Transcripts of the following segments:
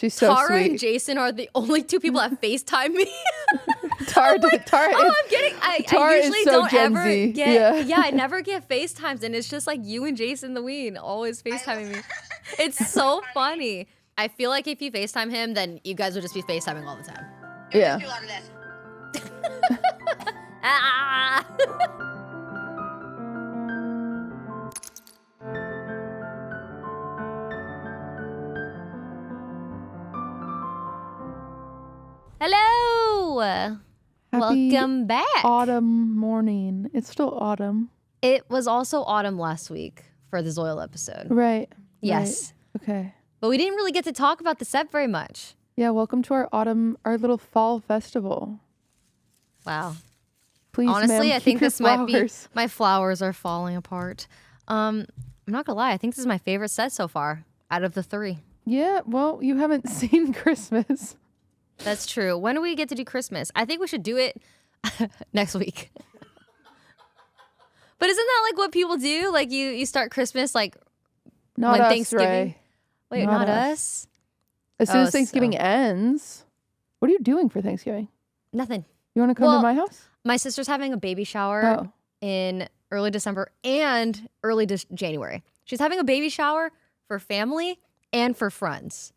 She's so Tara sweet. and Jason are the only two people that FaceTime me. Tara, I'm getting. I usually is so don't Gen ever Z. get. Yeah, I never get FaceTimes, and it's just like you and Jason the Ween always FaceTiming me. It's so funny. I feel like if you FaceTime him, then you guys would just be FaceTiming all the time. Yeah. Ah. Hello. Happy Welcome back. Autumn morning. It's still autumn. It was also autumn last week for the Zoil episode. Right. Yes. Right. Okay. But we didn't really get to talk about the set very much. Yeah, welcome to our little fall festival. Wow. Please, honestly, ma'am, I think keep your this might be flowers. my flowers are falling apart. I'm not gonna lie, I think this is my favorite set so far out of the 3. Yeah, well, you haven't seen Christmas. That's true. When do we get to do Christmas? I think we should do it next week. But isn't that like what people do? Like you start Christmas like Not when us, Thanksgiving. Ray. Wait, not us? As soon Oh, as Thanksgiving so- ends, what are you doing for Thanksgiving? Nothing. You want to come Well, to my house? My sister's having a baby shower Oh. in early December and early January. She's having a baby shower for family and for friends.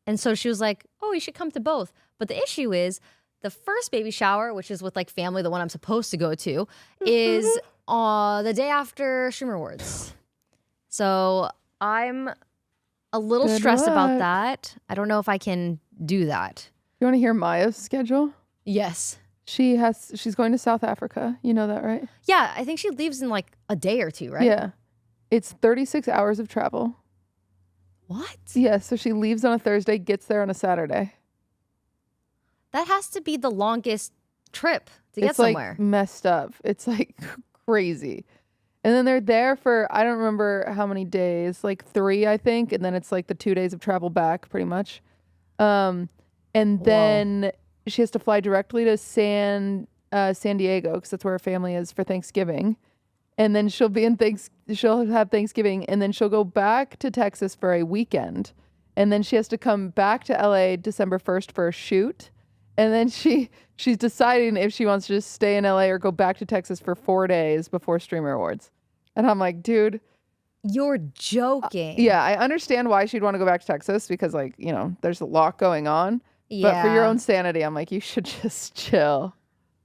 And so she was like, oh, you should come to both. But the issue is the first baby shower, which is with like family, the one I'm supposed to go to, is the day after Streamer Awards. So I'm a little Good stressed about luck. that. I don't know if I can do that. You want to hear Maya's schedule? Yes. She's going to South Africa. You know that, right? Yeah, I think she leaves in like a day or two, right? Yeah. It's 36 hours of travel. What? Yeah, so she leaves on a Thursday, gets there on a Saturday. That has to be the longest trip to get It's somewhere. like messed up. It's like crazy. And then they're there for, I don't remember how many days, like 3, I think. And then it's like the 2 days of travel back pretty much. And then she has to fly directly to San Diego because that's where her family is for Thanksgiving. And then she'll have Thanksgiving, and then she'll go back to Texas for a weekend. And then she has to come back to LA December 1st for a shoot. And then she's deciding if she wants to just stay in LA or go back to Texas for 4 days before Streamer Awards. And I'm like, dude. You're joking. Yeah, I understand why she'd want to go back to Texas because, like, you know, there's a lot going on. Yeah. But for your own sanity, I'm like, you should just chill.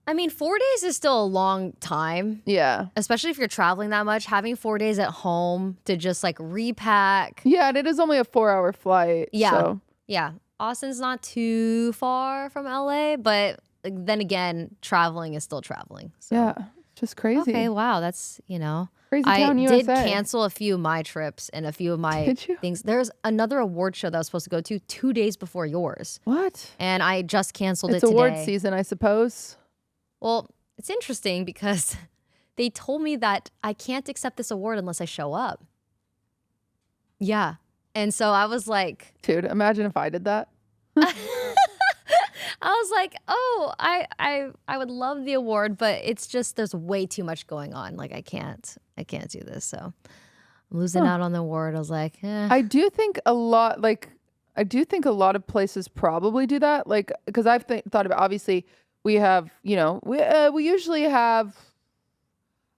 I mean, 4 days is still a long time. Yeah. Especially if you're traveling that much. Having 4 days at home to just like repack. Yeah, and it is only a 4-hour flight. Yeah. So. Yeah. Austin's not too far from LA, but like, then again, traveling is still traveling. So. Yeah. Just crazy. Okay, wow. That's, you know. Crazy town, I USA. did cancel a few of my trips and a few of my Did you? things. There's another award show that I was supposed to go to 2 days before yours. What? And I just canceled It's it today. award season, I suppose. Well, it's interesting because they told me that I can't accept this award unless I show up. Yeah. And so I was like, Dude, imagine if I did that. I was like, oh, I would love the award, but it's just there's way too much going on. Like I can't do this. So I'm losing out on the award. I was like, I do think a lot of places probably do that. Like, because I've thought about, obviously we have, you know, we usually have,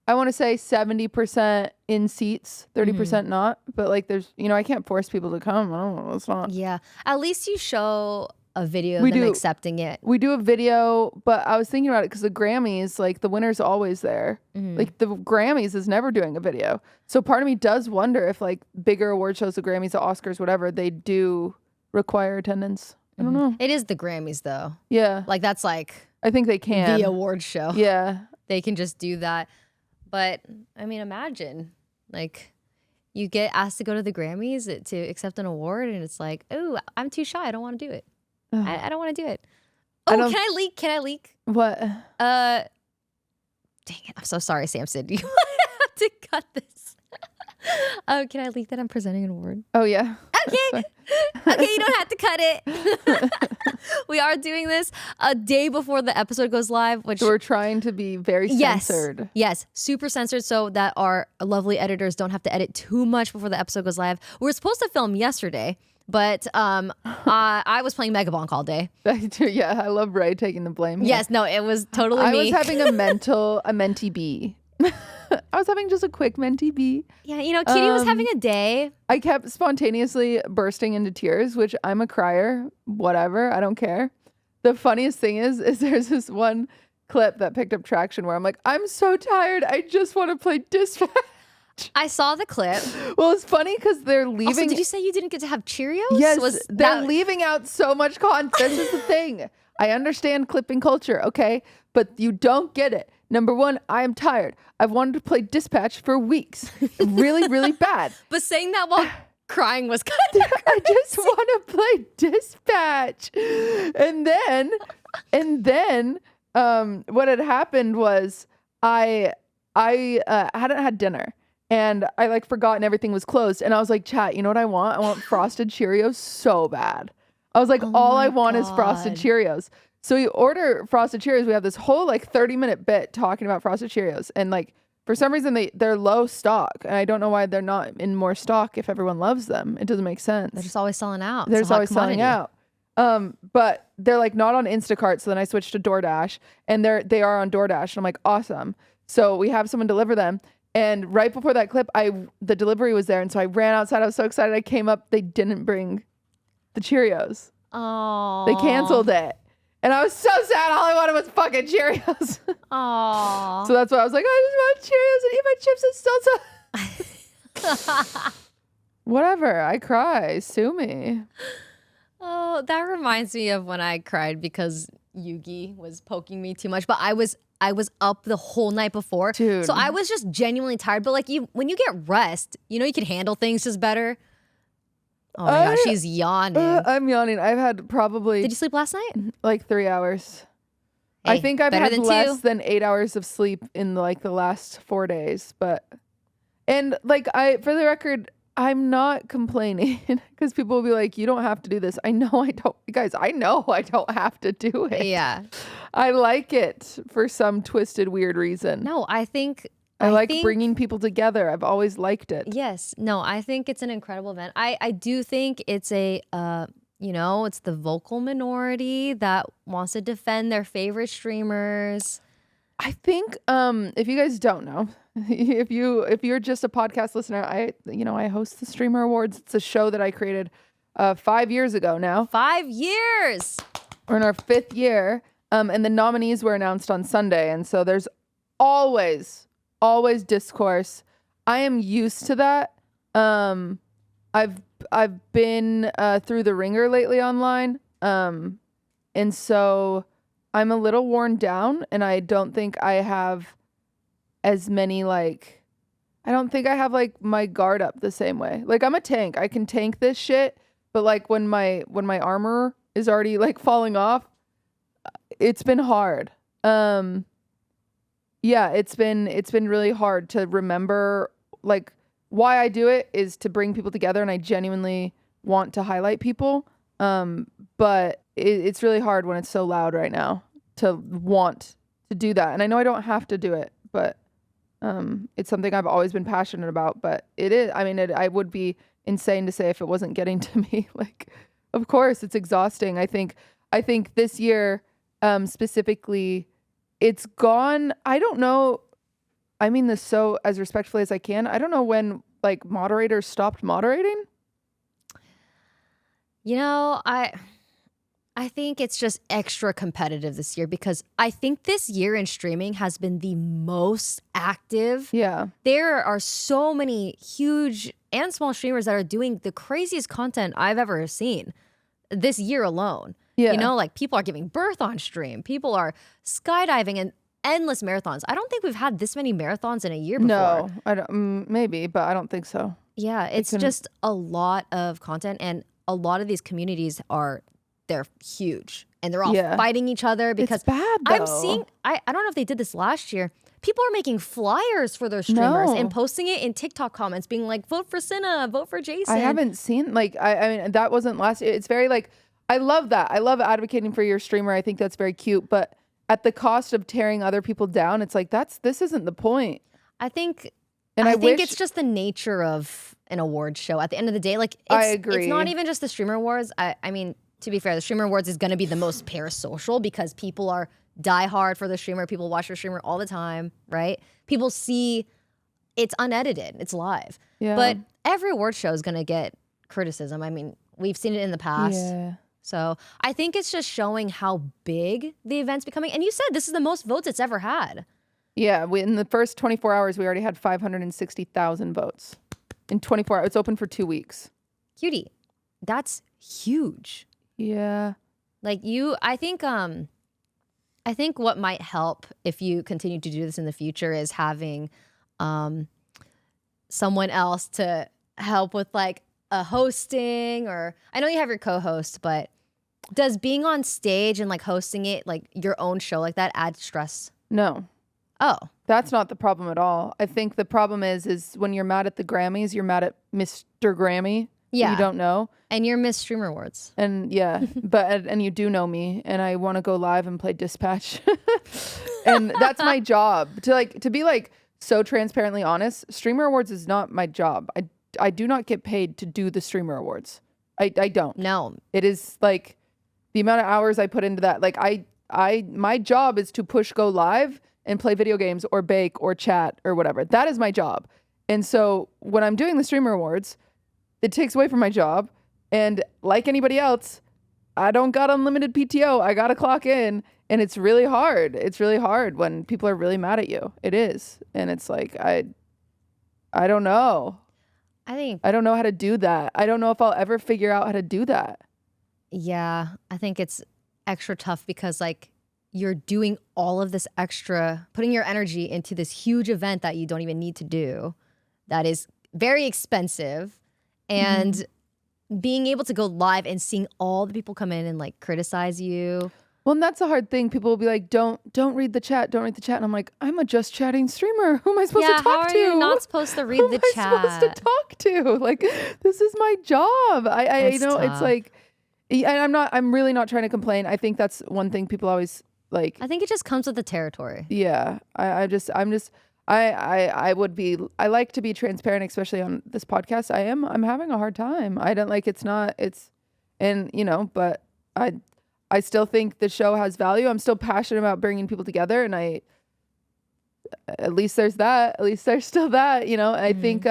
I want to say 70% in seats, 30% not. But like there's, you know, I can't force people to come. I don't know. It's not. yeah. At least you show a video of them accepting it. We do a video, but I was thinking about it because the Grammys, like the winner's always there. Like the Grammys is never doing a video. So part of me does wonder if like bigger award shows, the Grammys, the Oscars, whatever, they do require attendance. I don't know. It is the Grammys though. Yeah. Like that's like I think they can. the award show. Yeah. They can just do that. But I mean, imagine like you get asked to go to the Grammys to accept an award and it's like, oh, I'm too shy. I don't want to do it. I don't want to do it. Oh, can I leak? Can I leak? What? Dang it. I'm so sorry, Samson. You have to cut this. Can I leak that I'm presenting an award? Oh, yeah. Okay. Okay, you don't have to cut it. We are doing this a day before the episode goes live, which So we're trying to be very censored. Yes, super censored so that our lovely editors don't have to edit too much before the episode goes live. We were supposed to film yesterday, But I was playing Megabonk all day. Yeah, I love Ray taking the blame here. Yes, no, it was totally I me. was having a mentee bee. I was having just a quick mentee bee. Yeah, Kitty was having a day. I kept spontaneously bursting into tears, which I'm a crier. Whatever, I don't care. The funniest thing is there's this one clip that picked up traction where I'm like, I'm so tired. I just want to play dispatch. I saw the clip. Well, it's funny because they're leaving. Also, did you say you didn't get to have Cheerios? Yes, they're leaving out so much content. This is the thing. I understand clipping culture, okay? But you don't get it. Number one, I am tired. I've wanted to play dispatch for weeks. Really, really bad. But saying that while crying was kind of I just want to play dispatch. And then what had happened was I hadn't had dinner. And I like forgotten everything was closed. And I was like, chat, you know what I want? I want frosted Cheerios so bad. I was like, all I want is frosted Cheerios. So we order frosted Cheerios. We have this whole like 30-minute bit talking about frosted Cheerios. And like, for some reason they're low stock. And I don't know why they're not in more stock if everyone loves them. It doesn't make sense. They're just always selling out. They're just always selling out. But they're like not on Instacart. So then I switched to DoorDash and they are on DoorDash. And I'm like, awesome. So we have someone deliver them. And right before that clip, the delivery was there. And so I ran outside. I was so excited. I came up. They didn't bring the Cheerios. Oh. They canceled it. And I was so sad. All I wanted was fucking Cheerios. Oh. So that's why I was like, I just want Cheerios and eat my chips and salsa. Whatever. I cry. Sue me. Oh, that reminds me of when I cried because Yugi was poking me too much. But I was up the whole night before. Dude. So I was just genuinely tired. But like when you get rest, you can handle things just better. Oh my gosh, she's yawning. I'm yawning. I've had probably... Did you sleep last night? Like 3 hours. Hey, I think I've had than less 2. than 8 hours of sleep in like the last 4 days. And like for the record, I'm not complaining because people will be like, you don't have to do this. I know I don't. Guys, I know I don't have to do it. Yeah. I like it for some twisted, weird reason. No, I think bringing people together. I've always liked it. Yes. No, I think it's an incredible event. I do think it's it's the vocal minority that wants to defend their favorite streamers. I think if you guys don't know, if you're just a podcast listener, I host the Streamer Awards. It's a show that I created 5 years ago now. 5 years. We're in our 5th year. And the nominees were announced on Sunday. And so there's always discourse. I am used to that. I've been through the ringer lately online. And so I'm a little worn down, and I don't think I have as many I don't think I have like my guard up the same way. Like I'm a tank. I can tank this shit, but like when my armor is already like falling off, it's been hard. Yeah, it's been really hard to remember like why I do it is to bring people together, and I genuinely want to highlight people. But it's really hard when it's so loud right now to want to do that. And I know I don't have to do it, but it's something I've always been passionate about. But it is, I mean, I would be insane to say if it wasn't getting to me. Like, of course, it's exhausting. I think this year specifically, it's gone. I don't know. I mean this so as respectfully as I can. I don't know when like moderators stopped moderating. I think it's just extra competitive this year because I think this year in streaming has been the most active. Yeah. There are so many huge and small streamers that are doing the craziest content I've ever seen this year alone. Yeah. Like people are giving birth on stream. People are skydiving and endless marathons. I don't think we've had this many marathons in a year before. No, I don't. Maybe, but I don't think so. Yeah, it's just a lot of content, and a lot of these communities they're huge, and they're all fighting each other because it's bad, though. I'm seeing. I don't know if they did this last year. People are making flyers for their streamers and posting it in TikTok comments, being like, "Vote for Cinna, vote for Jason." I haven't seen I mean that wasn't last year. It's very like I love that. I love advocating for your streamer. I think that's very cute, but. At the cost of tearing other people down, it's like this isn't the point. I think And I think wish, it's just the nature of an award show. At the end of the day, like I it's agree. not even just the streamer awards. I mean, to be fair, the streamer awards is going to be the most parasocial because people are die hard for the streamer. People watch the streamer all the time, right? People see it's unedited, it's live. Yeah. But every award show is going to get criticism. I mean, we've seen it in the past. Yeah. So I think it's just showing how big the event's becoming. And you said this is the most votes it's ever had. Yeah, in the first 24 hours, we already had 560,000 votes. In 24 hours, it's open for 2 weeks. Cutie, that's huge. Yeah. Like I think what might help if you continue to do this in the future is having someone else to help with like a hosting, or I know you have your co-host, but does being on stage and like hosting it, like your own show like that, add stress? No. Oh. That's not the problem at all. I think the problem is when you're mad at the Grammys, you're mad at Mr. Grammy. Yeah. You don't know. And you're Miss Streamer Awards. And yeah, and you do know me, and I want to go live and play Dispatch. And that's my job. To be like so transparently honest, Streamer Awards is not my job. I do not get paid to do the Streamer Awards. I don't. No. It is like the amount of hours I put into that. Like my job is to push go live and play video games or bake or chat or whatever. That is my job. And so when I'm doing the Streamer Awards, it takes away from my job. And like anybody else, I don't got unlimited PTO. I got to clock in. And it's really hard. It's really hard when people are really mad at you. It is. And it's like, I don't know. I don't know how to do that. I don't know if I'll ever figure out how to do that. Yeah, I think it's extra tough because like you're doing all of this extra, putting your energy into this huge event that you don't even need to do, that is very expensive, and being able to go live and seeing all the people come in and like criticize you. Well, and that's a hard thing. People will be like, don't read the chat. Don't read the chat. And I'm like, I'm a just chatting streamer. Who am I supposed to talk to? How are you not supposed to read the chat? Who am I supposed to talk to? Like, this is my job. I you know, tough. it's like, and I'm really not trying to complain. I think that's one thing people always like. I think it just comes with the territory. Yeah. I like to be transparent, especially on this podcast. I'm having a hard time. I don't like, and you know, but I still think the show has value. I'm still passionate about bringing people together, and at least there's that. At least there's still that, you know. I think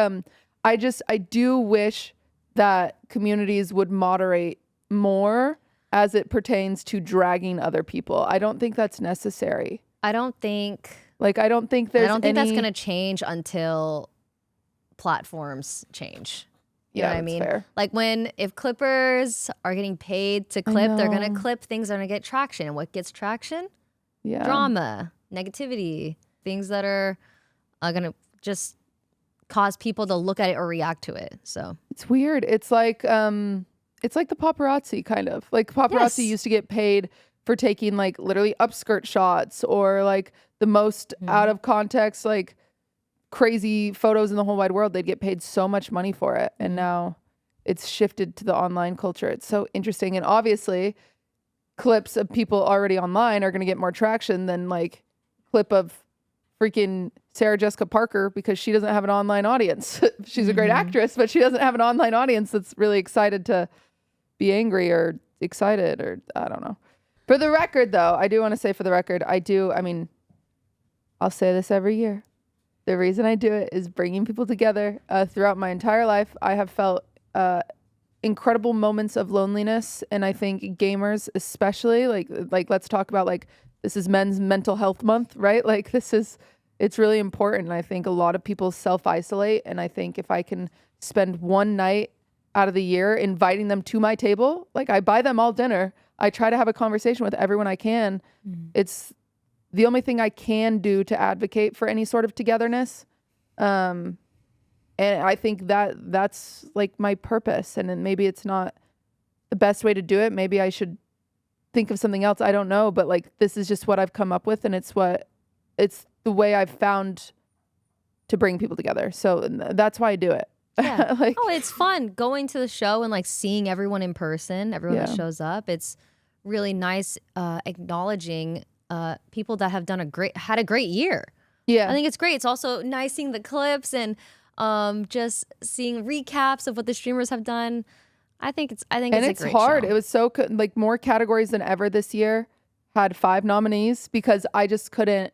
I do wish that communities would moderate more as it pertains to dragging other people. I don't think that's necessary. I don't think that's going to change until platforms change. You know what I mean? Fair. Like if clippers are getting paid to clip, they're going to clip things that are going to get traction. And what gets traction? Yeah. Drama, negativity, things that are going to just cause people to look at it or react to it. So it's weird. It's like the paparazzi kind of. Like paparazzi used to get paid for taking like literally upskirt shots or like the most out of context, like crazy photos in the whole wide world. They'd get paid so much money for it, and now it's shifted to the online culture. It's so interesting, and obviously clips of people already online are going to get more traction than like clip of freaking Sarah Jessica Parker, because she doesn't have an online audience. She's a great actress, but she doesn't have an online audience that's really excited to be angry or excited, or I don't know. For the record though, I do want to say I'll say this every year. The reason I do it is bringing people together. Throughout my entire life, I have felt incredible moments of loneliness, and I think gamers especially, like let's talk about, like, this is Men's Mental Health Month, right? Like it's really important. I think a lot of people self-isolate, and I think if I can spend one night out of the year inviting them to my table, like I buy them all dinner, I try to have a conversation with everyone I can. It's the only thing I can do to advocate for any sort of togetherness. And I think that's like my purpose. And then maybe it's not the best way to do it. Maybe I should think of something else. I don't know. But like, this is just what I've come up with. And it's the way I've found to bring people together. So that's why I do it. Yeah. It's fun going to the show and like seeing everyone in person, everyone that shows up. It's really nice acknowledging people that have had a great year. Yeah. I think it's great. It's also nice seeing the clips and just seeing recaps of what the streamers have done. I think it's a great hard. show. It was so like more categories than ever this year had 5 nominees because I just couldn't.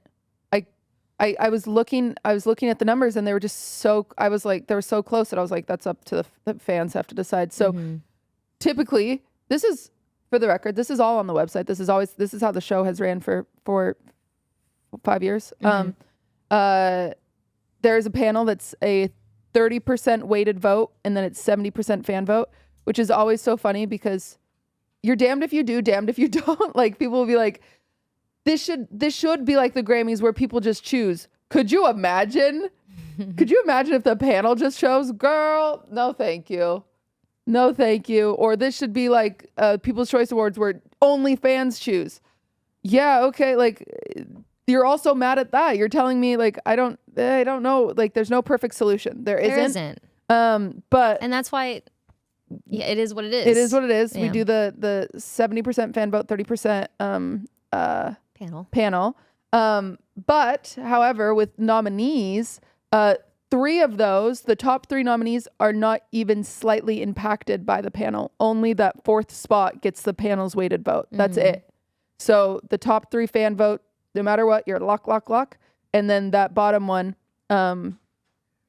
I was looking at the numbers and they were just so. I was like, they were so close that I was like, that's up to the fans have to decide. So typically, this is for the record. This is all on the website. This is how the show has ran for 5 years. There's a panel that's a 30% weighted vote and then it's 70% fan vote, which is always so funny because you're damned if you do, damned if you don't. Like people will be like, this should be like the Grammys where people just choose. Could you imagine? Could you imagine if the panel just shows, girl, no thank you. No thank you. Or this should be like People's Choice Awards where only fans choose. Yeah, okay, like you're also mad at that. You're telling me like I don't know. Like there's no perfect solution. There isn't. But and that's why it is what it is. It is what it is. Yeah. We do the 70% fan vote, 30% panel. But however, with nominees, 3 of those, the top 3 nominees are not even slightly impacted by the panel. Only that 4th spot gets the panel's weighted vote. That's it. So the top 3 fan vote, no matter what, you're lock. And then that bottom one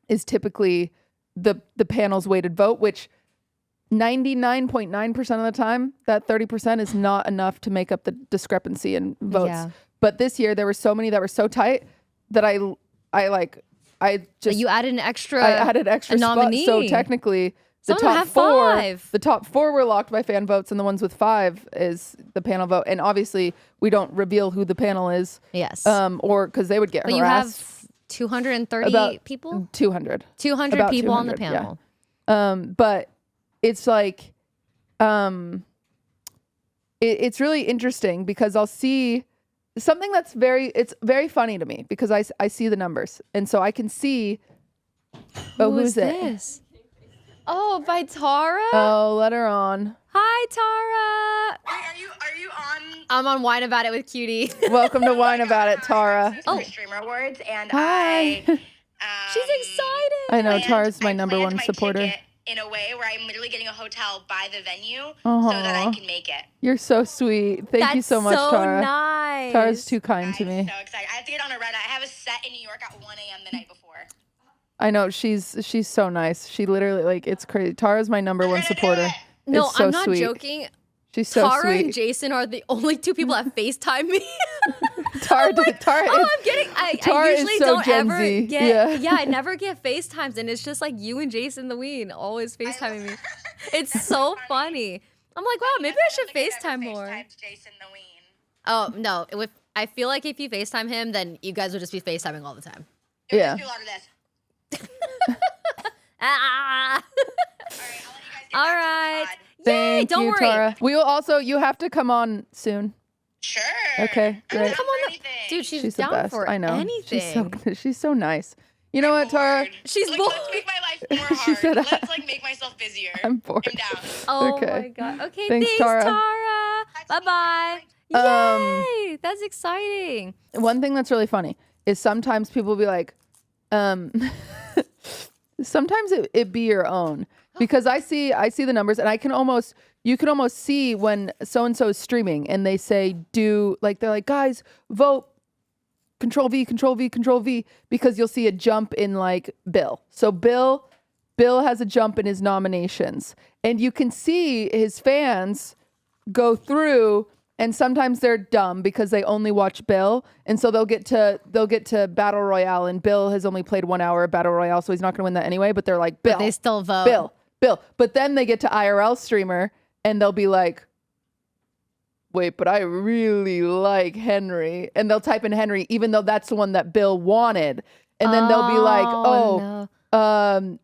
is typically the panel's weighted vote, which 99.9% of the time, that 30% is not enough to make up the discrepancy in votes. Yeah. But this year there were so many that were so tight that I just you added an extra. I added extra spots. nominee. So technically Some of them have 5. the top 4 were locked by fan votes and the ones with 5 is the panel vote. And obviously we don't reveal who the panel is. Yes. Or because they would get but harassed. you have 230 about people? 200. 200 About people on the 200, yeah. panel. But it's like, it's really interesting because I'll see something that's it's very funny to me because I see the numbers. And so I can see, who's it? This? Oh, by Tara? Oh, let her on. Hi, Tara. Wait, are you on? I'm on Wine About It with Cutie. Welcome to Wine About It, Tara. Oh, Streamer Awards, and Hi. She's excited. I know, planned- Tara's my I number planned one my supporter. ticket in a way where I'm literally getting a hotel by the venue so that I can make it. You're so sweet. Thank you so much, Tara. Nice. Tara's too kind to I'm me. so excited. I have to get on a red. I have a set in New York at 1 a.m. the night before. I know she's so nice. She literally like it's crazy. Tara's my number one supporter. No, It's so I'm not sweet. joking. She's so Tara sweet. and Jason are the only 2 people that FaceTime me. Tara, Tara Oh, is, I'm kidding. I Tara is usually so don't Gen ever Z. get. Yeah. I never get FaceTimes, and it's just like you and Jason the Ween always FaceTiming me. It's so funny. I'm like, wow, maybe I should FaceTime more. Jason the Ween. Oh no, I feel like if you FaceTime him, then you guys would just be FaceTiming all the time. Yeah. Do a lot of this. Ah. All right, I'll let you guys get All back right. to the pod. Yay! Thank Don't you, worry. Tara. We will also. You have to come on soon. Sure. Okay, I'm great. down Come for on, anything. Dude, she's She's the down best. for I know. anything. She's so nice. You know what, Tara? Bored. She's like, bored. Let's make my life more She hard. said, Let's like make myself busier. I'm bored. I'm down. Oh Okay. my god. Okay, Thanks, thanks, Tara. Tara. Bye bye. Um, Yay! That's exciting. One thing that's really funny is sometimes people will be like, sometimes it be your own because I see the numbers and you can almost see when so and so is streaming and they say they're like, guys, vote Control V because you'll see a jump in like Bill. So Bill has a jump in his nominations and you can see his fans go through and sometimes they're dumb because they only watch Bill and so they'll get to Battle Royale and Bill has only played 1 hour of Battle Royale so he's not going to win that anyway, but they're like, Bill, But they still vote. Bill. But then they get to IRL streamer and they'll be like, wait, but I really like Henry. And they'll type in Henry, even though that's the one that Bill wanted. And then they'll be like, no.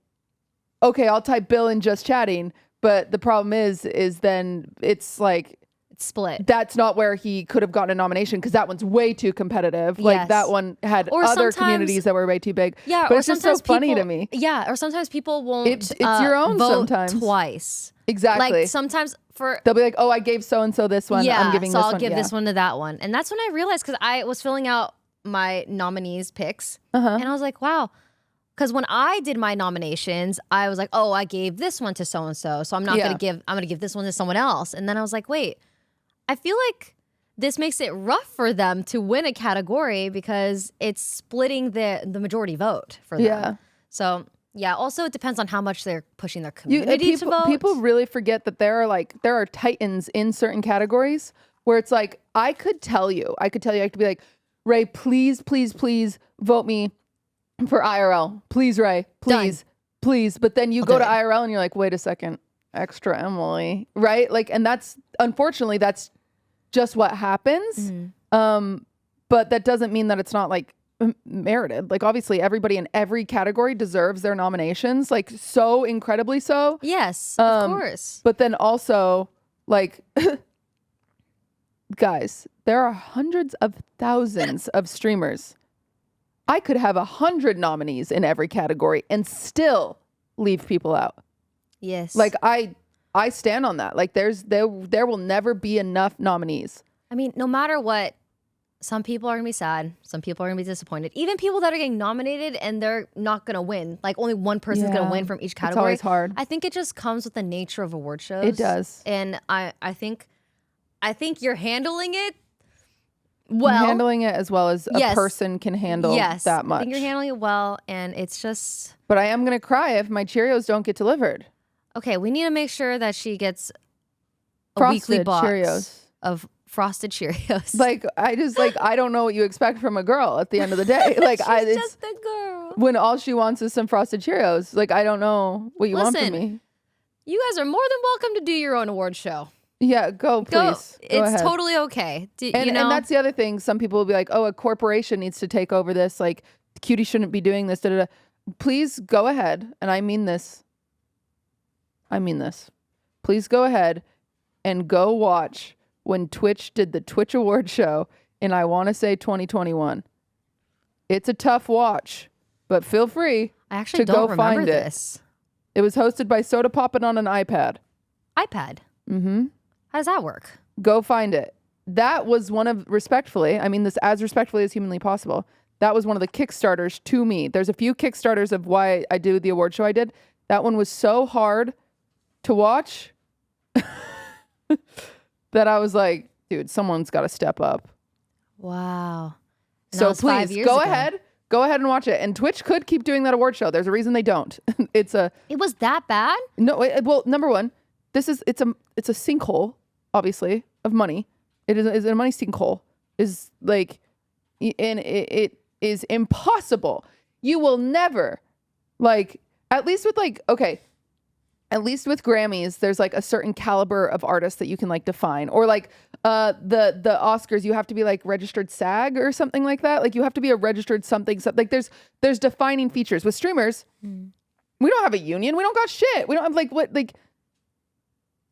Okay, I'll type Bill in just chatting. But the problem is then it's like, It's split. that's not where he could have gotten a nomination because that one's way too competitive. Like Yes. that one had Or other sometimes- communities that were way too big. Yeah, but or it's just so sometimes funny people, to me. Yeah, or sometimes people won't. It's your own vote sometimes. twice. Exactly. Like sometimes for They'll be like, oh, I gave so and so this one. yeah, I'm giving so this I'll one. give Yeah. this one to that one, and that's when I realized because I was filling out my nominees picks, and I was like, wow. Because when I did my nominations, I was like, oh, I gave this one to so and so, so I'm not gonna give. I'm gonna give this one to someone else. And then I was like, wait, I feel like this makes it rough for them to win a category because it's splitting the majority vote for them. Yeah. So yeah. Also, it depends on how much they're pushing their community to vote. People really forget that there are titans in certain categories where it's like I could be like, Ray, please vote me for IRL. Please, Ray. Please. But then you go to IRL and you're like, wait a second, extra Emily, right? Like, and unfortunately that's just what happens. But that doesn't mean that it's not like merited. Like obviously everybody in every category deserves their nominations, like so incredibly so. Yes, of course. But then also like guys, there are hundreds of thousands of streamers. I could have 100 nominees in every category and still leave people out. Yes. Like I stand on that. Like there will never be enough nominees. I mean, no matter what, some people are gonna be sad. Some people are gonna be disappointed. Even people that are getting nominated and they're not gonna win. Like only one person's gonna win from each category. It's always hard. I think it just comes with the nature of award shows. It does. And I think you're handling it well. I'm handling it as well as a person can handle that much. I think you're handling it well, and it's just. But I am gonna cry if my Cheerios don't get delivered. Okay, we need to make sure that she gets a Frosted weekly box Cheerios. of frosted Cheerios. Like I don't know what you expect from a girl at the end of the day. Like She's just a girl. When all she wants is some frosted Cheerios. Like I don't know what you want from me. You guys are more than welcome to do your own award show. Yeah, go please. Go it's ahead. totally okay. And that's the other thing. Some people will be like, oh, a corporation needs to take over this. Like, Cutie shouldn't be doing this. Da, da, da. Please go ahead. And I mean this. Please go ahead and go watch when Twitch did the Twitch Award show in, I want to say, 2021. It's a tough watch, but feel free I actually to don't go remember find this. It was hosted by Soda Poppin' on an iPad. iPad? Mm-hmm. How does that work? Go find it. That was one of, respectfully, I mean this as respectfully as humanly possible, that was one of the Kickstarters to me. There's a few Kickstarters of why I do the award show I did. That one was so hard to watch that I was like, dude, someone's got to step up. Wow. And So please go ahead and watch it. And Twitch could keep doing that award show. There's a reason they don't. It was that bad? No. Well, number one, it's a sinkhole, obviously, of money. It is a money sinkhole. Is like, and it is impossible. You will never, like, at least with Grammys, there's like a certain caliber of artist that you can like define, or like the Oscars, you have to be like registered SAG or something like that. Like you have to be a registered something. Like there's defining features. With streamers, we don't have a union. We don't got shit. We don't have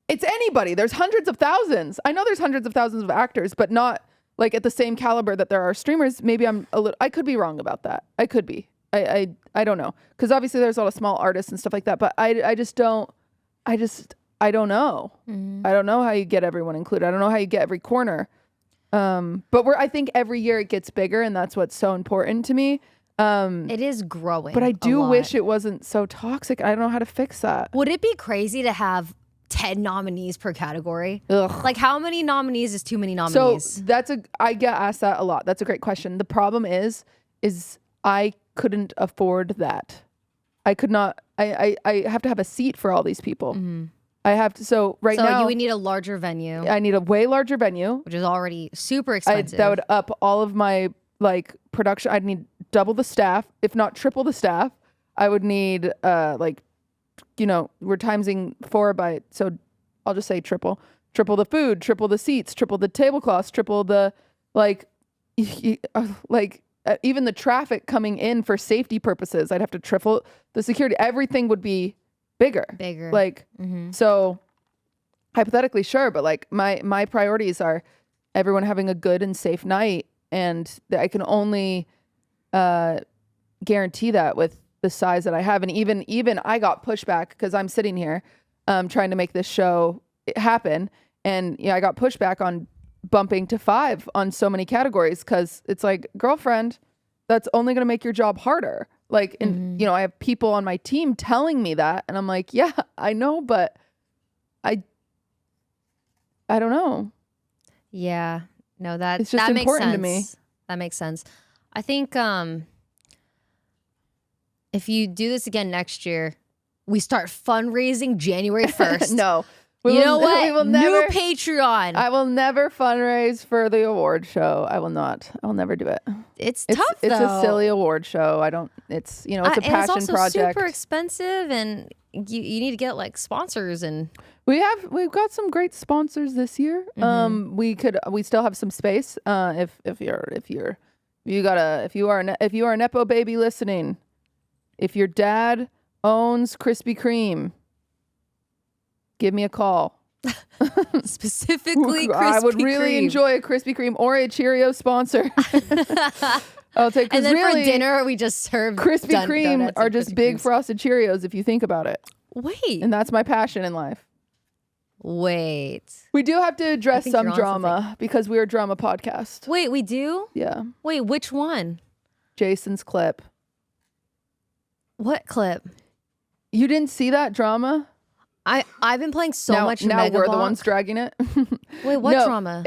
it's anybody. There's hundreds of thousands. I know there's hundreds of thousands of actors, but not like at the same caliber that there are streamers. Maybe I could be wrong about that. I could be. I don't know. Because obviously there's a lot of small artists and stuff like that, but I don't know. I don't know how you get everyone included. I don't know how you get every corner. But I think every year it gets bigger, and that's what's so important to me. It is growing. But I do wish it wasn't so toxic. I don't know how to fix that. Would it be crazy to have 10 nominees per category? Ugh. Like how many nominees is too many nominees? So I get asked that a lot. That's a great question. The problem is I couldn't afford that. I could not. I have to have a seat for all these people. Mm-hmm. I have to. So now, you would need a larger venue. I need a way larger venue, which is already super expensive. That would up all of my like production. I'd need double the staff, if not triple the staff. I would need we're timesing 4 by, so I'll just say triple the food, triple the seats, triple the tablecloths, triple the even the traffic coming in for safety purposes. I'd have to triple the security. Everything would be bigger. Like, so hypothetically, sure. But like my priorities are everyone having a good and safe night. And I can only guarantee that with the size that I have. And even I got pushback because I'm sitting here trying to make this show happen. And I got pushback on bumping to 5 on so many categories because it's like, girlfriend, that's only going to make your job harder. Like, and I have people on my team telling me that, and I'm like, yeah, I know, but I don't know. Yeah, no, it's just that important makes to me. sense. That makes sense. I think if you do this again next year, we start fundraising January 1st. No. You know what? We will never, New Patreon. I will never fundraise for the award show. I will not. I will never do it. It's tough, though. It's a silly award show. It's a passion and it's also project. super expensive, and you need to get like sponsors, and we've got some great sponsors this year. We still have some space. If you are a nepo baby listening, if your dad owns Krispy Kreme, give me a call. specifically Krispy I would really Kreme. enjoy a Krispy Kreme or a Cheerio sponsor. I'll take. And then really, for dinner, we just serve Krispy Kreme donuts are and just Krispy big Kremes. frosted Cheerios if you think about it. Wait. And that's my passion in life. Wait. We do have to address think some you're on drama because we're a drama podcast. Wait, we do? Yeah. Wait, which one? Jason's clip. What clip? You didn't see that drama? I've been playing so now, much now Mega we're the Block. ones dragging it. Wait, what No, drama?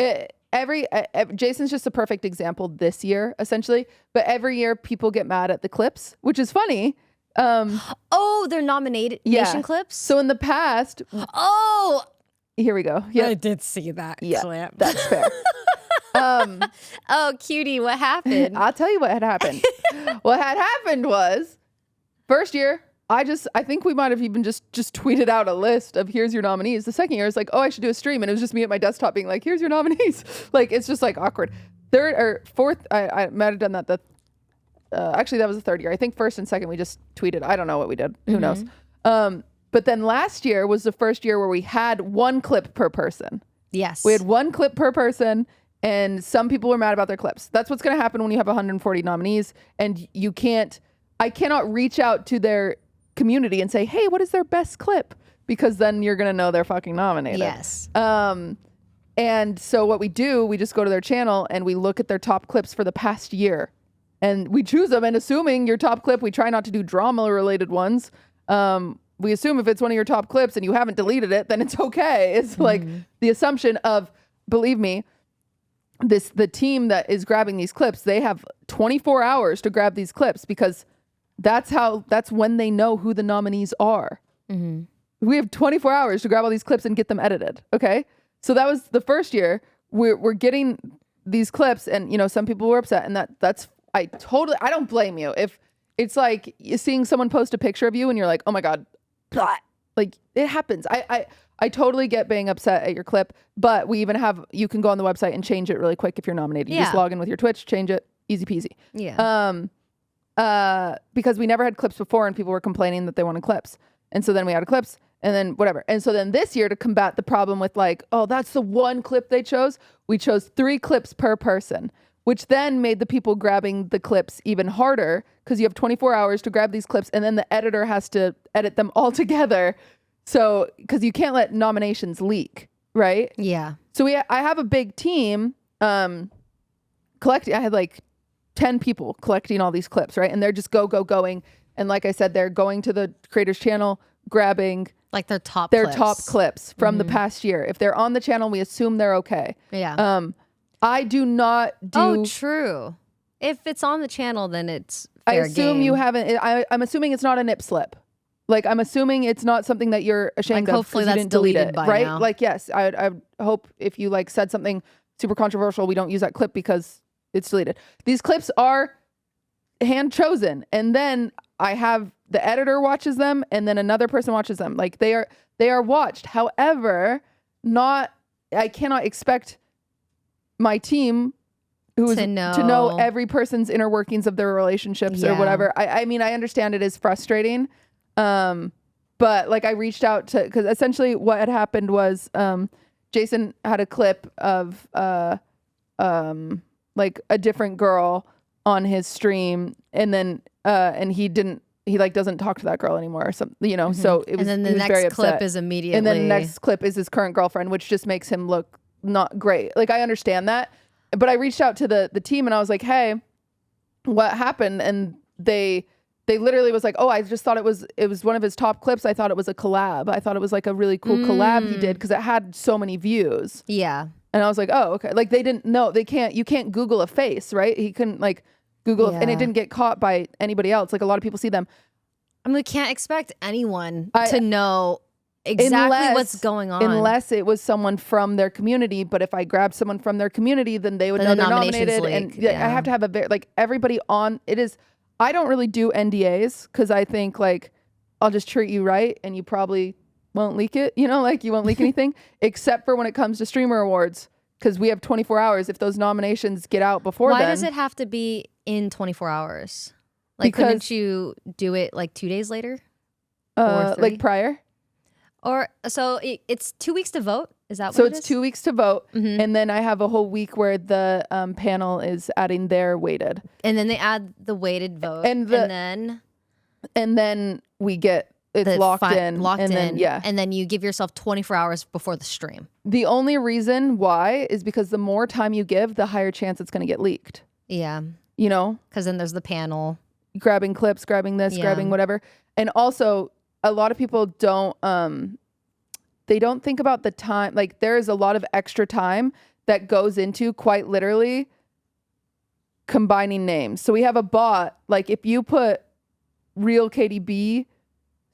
Jason's just a perfect example this year, essentially. But every year people get mad at the clips, which is funny. Oh, they're nominated nation clips? So in the past, Oh, here we go. Yeah, I did see that clip. that's fair. Oh, cutie, what happened? I'll tell you what had happened. What had happened was, first year, I think we might have even just tweeted out a list of here's your nominees. The second year, it's like, oh, I should do a stream. And it was just me at my desktop being like, here's your nominees. Like, it's just like awkward. Third or fourth, I might have done that. Actually, that was the third year. I think first and second, we just tweeted. I don't know what we did. Who knows? But then last year was the first year where we had one clip per person. Yes. We had one clip per person. And some people were mad about their clips. That's what's going to happen when you have 140 nominees. And I cannot reach out to their community and say, hey, what is their best clip? Because then you're going to know they're fucking nominated. Yes. And so what we do, we just go to their channel and we look at their top clips for the past year. And we choose them. And assuming your top clip, we try not to do drama-related ones. We assume if it's one of your top clips and you haven't deleted it, then it's okay. It's like the assumption of, believe me, the team that is grabbing these clips, they have 24 hours to grab these clips because that's when they know who the nominees are. We have 24 hours to grab all these clips and get them edited. Okay. So that was the first year we're getting these clips and, some people were upset and I don't blame you. If it's like seeing someone post a picture of you and you're like, oh my God, blah. Like it happens. I totally get being upset at your clip, but we even you can go on the website and change it really quick if you're nominated. You just log in with your Twitch, change it, easy peasy. Yeah. Because we never had clips before and people were complaining that they wanted clips. And so then we added clips and then whatever. And so then this year to combat the problem with like, oh, that's the one clip they chose. We chose 3 clips per person, which then made the people grabbing the clips even harder because you have 24 hours to grab these clips and then the editor has to edit them all together. So, because you can't let nominations leak, right? Yeah. So I have a big team collecting. I had like 10 people collecting all these clips, right? And they're just going. And like I said, they're going to the creator's channel, grabbing Like their top clips from the past year. If they're on the channel, we assume they're okay. Yeah. I do not do. Oh, true. If it's on the channel, then it's fair I assume game. you haven't. I'm assuming it's not a nip slip. Like, I'm assuming it's not something that you're ashamed Like, of. hopefully because you that's didn't delete deleted it, by right? now. Like, yes, I hope if you like said something super controversial, we don't use that clip because it's deleted. These clips are hand chosen, and then I have the editor watches them, and then another person watches them. Like they are watched. However, I cannot expect my team to know every person's inner workings of their relationships or whatever. I mean, I understand it is frustrating. But like I reached out to, because essentially what had happened was Jason had a clip of like a different girl on his stream, and then and he doesn't talk to that girl anymore or something, so it was. And then the he was very next clip upset. is immediately. And then the next clip is his current girlfriend, which just makes him look not great. Like, I understand that. But I reached out to the team and I was like, hey, what happened? And they literally was like, oh, I just thought it was one of his top clips. I thought it was a collab. I thought it was like a really cool collab he did because it had so many views. Yeah. And I was like, oh, okay. Like, they didn't know. You can't Google a face, right? He couldn't like Google and it didn't get caught by anybody else. Like, a lot of people see them. I mean, we can't expect anyone to know exactly what's going on. Unless it was someone from their community. But if I grab someone from their community, then they would know they're nominated. And I have to have everybody on. I don't really do NDAs because I think like I'll just treat you right and you probably won't leak it. You know, like you won't leak anything except for when it comes to streamer awards because we have 24 hours. If those nominations get out before Why does it have to be in 24 hours? Like, couldn't you do it like 2 days later? Or 3? Like prior? Or so it's 2 weeks to vote. Is that what so it is? it's 2 weeks to vote, and then I have a whole week where the panel is adding their weighted, and then they add the weighted vote, and then we get locked in, and then you give yourself 24 hours before the stream. The only reason why is because the more time you give, the higher chance it's going to get leaked. Yeah, you know, because then there's the panel grabbing clips, grabbing this, grabbing whatever, and also a lot of people don't. They don't think about the time. Like, there is a lot of extra time that goes into quite literally combining names. So we have a bot. Like, if you put real KDB,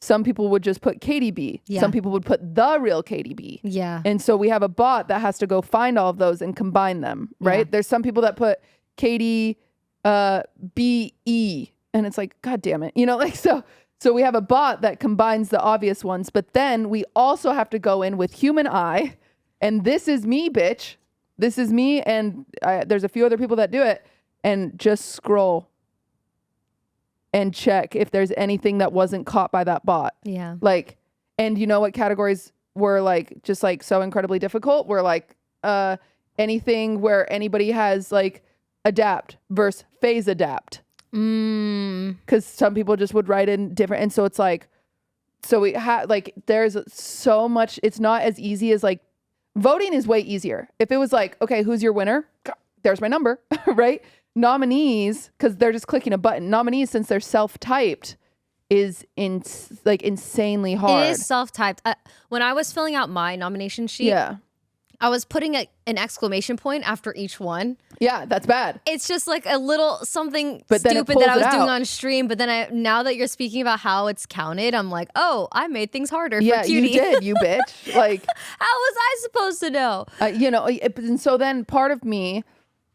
some people would just put KDB. Yeah. Some people would put the real KDB. Yeah. And so we have a bot that has to go find all of those and combine them, right? Yeah. There's some people that put KDBE. And it's like, God damn it. You know, like, so we have a bot that combines the obvious ones, but then we also have to go in with human eye. And this is me, bitch. This is me. And there's a few other people that do it, and just scroll and check if there's anything that wasn't caught by that bot. Yeah. Like, and you know what categories were like, just like so incredibly difficult? Were like anything where anybody has like adapt versus phase adapt. Because some people just would write in different, and so it's like, so we have like, there's so much. It's not as easy as like voting is way easier. If it was like, okay, who's your winner? There's my number, right? Nominees, because they're just clicking a button. Nominees, since they're self-typed, is insanely hard. It is self-typed. When I was filling out my nomination sheet, I was putting an exclamation point after each one. Yeah, that's bad. It's just like a little something stupid that I was doing on stream. But then now that you're speaking about how it's counted, I'm like, oh, I made things harder for Cutie. You did, you bitch. Like, how was I supposed to know? You know, and so then part of me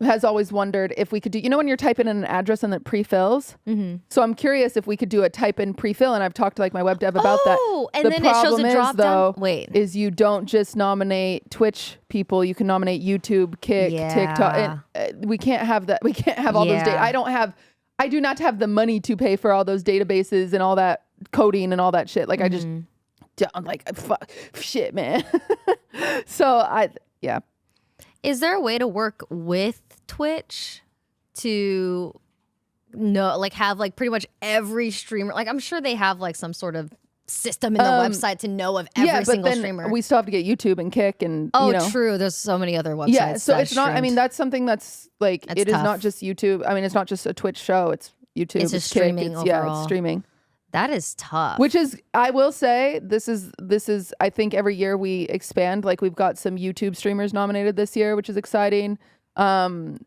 has always wondered if we could do, you know, when you're typing in an address and it pre-fills. So I'm curious if we could do a type in pre-fill, and I've talked to like my web dev about that. Oh, and then it shows a drop down. Wait, is you don't just nominate Twitch people, you can nominate YouTube, Kick, TikTok. And, we can't have that. We can't have all those data. I do not have the money to pay for all those databases and all that coding and all that shit. Like I just, I'm like, fuck, shit, man. So Is there a way to work with Twitch to know, like, have like pretty much every streamer? Like, I'm sure they have like some sort of system in their website to know of every single streamer. We still have to get YouTube and Kick and true. There's so many other websites. Yeah, so it's not. I mean, that's something that's like it's tough. Is not just YouTube. I mean, it's not just a Twitch show. It's YouTube. It's just streaming overall. Yeah, it's streaming. That is tough. Which is, I will say, this is, I think every year we expand. Like, we've got some YouTube streamers nominated this year, which is exciting.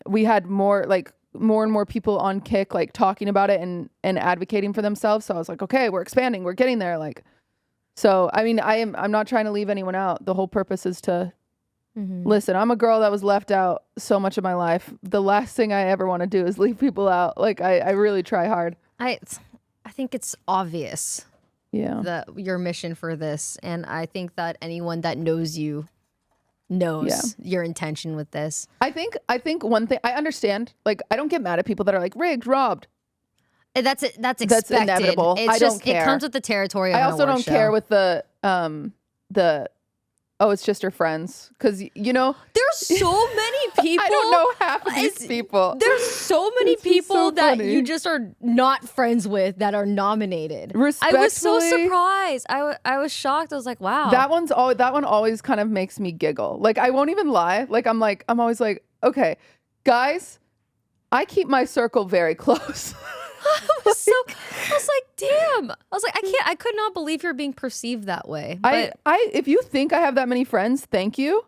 We had more and more people on Kick, like talking about it and advocating for themselves. So I was like, okay, we're expanding. We're getting there. Like, so, I mean, I'm not trying to leave anyone out. The whole purpose is to listen. I'm a girl that was left out so much of my life. The last thing I ever want to do is leave people out. Like, I really try hard. I think it's obvious, your mission for this, and I think that anyone that knows you knows your intention with this. I think one thing I understand. Like, I don't get mad at people that are like rigged, robbed. That's expected. That's inevitable. It's I don't care. It comes with the territory. Of I also don't care with the oh, it's just her friends. Because, you know. There's so many people. I don't know half of these people. There's so many people so that funny. you just are not friends with that are nominated. Respectfully, I was so surprised. I was shocked. I was like, wow. that one always kind of makes me giggle. Like, I won't even lie. Like, I'm always like, okay, guys, I keep my circle very close. I was like, damn. I was like, I could not believe you're being perceived that way. But If you think I have that many friends, thank you.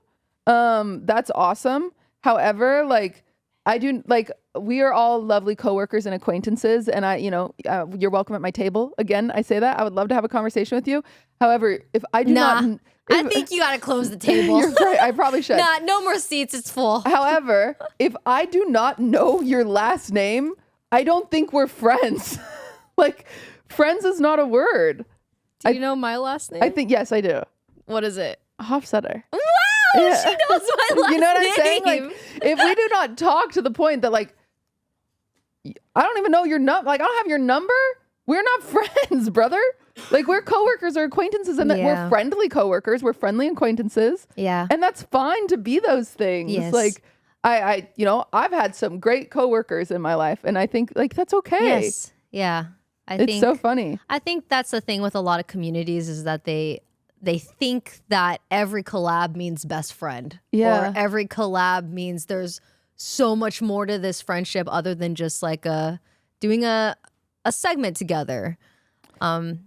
That's awesome. However, like, I do, like, we are all lovely coworkers and acquaintances, and you're welcome at my table. Again, I say that. I would love to have a conversation with you. However, if I do not... I think you gotta close the table. You're right. I probably should. No more seats. It's full. However, if I do not know your last name, I don't think we're friends. Like, friends is not a word. Do you know my last name? I think, yes, I do. What is it? Hofstetter. Wow, Yeah. she knows my last name. You know what I'm saying? Like, if we do not talk to the point that, like, I don't even know your number. Like, I don't have your number. We're not friends, brother. Like, we're coworkers or acquaintances, and we're friendly coworkers. We're friendly acquaintances. Yeah. And that's fine to be those things. Yes. Like, I've had some great coworkers in my life, and I think, like, that's okay. Yes. Yeah. It's so funny. I think that's the thing with a lot of communities is that they think that every collab means best friend. Yeah. Or every collab means there's so much more to this friendship other than just like doing a segment together.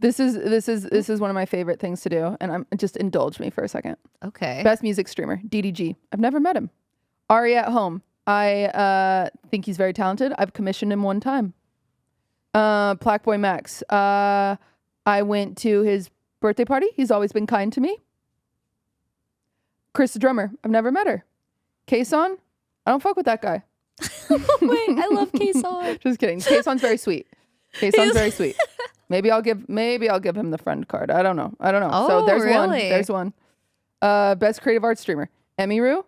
This is one of my favorite things to do, and just indulge me for a second. Okay. Best music streamer, DDG. I've never met him. Ari at Home. I think he's very talented. I've commissioned him one time. Plaque Boy Max. I went to his birthday party. He's always been kind to me. Chris the drummer. I've never met her. Kason. I don't fuck with that guy. Wait, I love Kason. Just kidding. Kason's very sweet. Kason's very sweet. Maybe I'll give him the friend card. I don't know. Oh, so there's one. really? There's one. Best creative arts streamer. Emiru.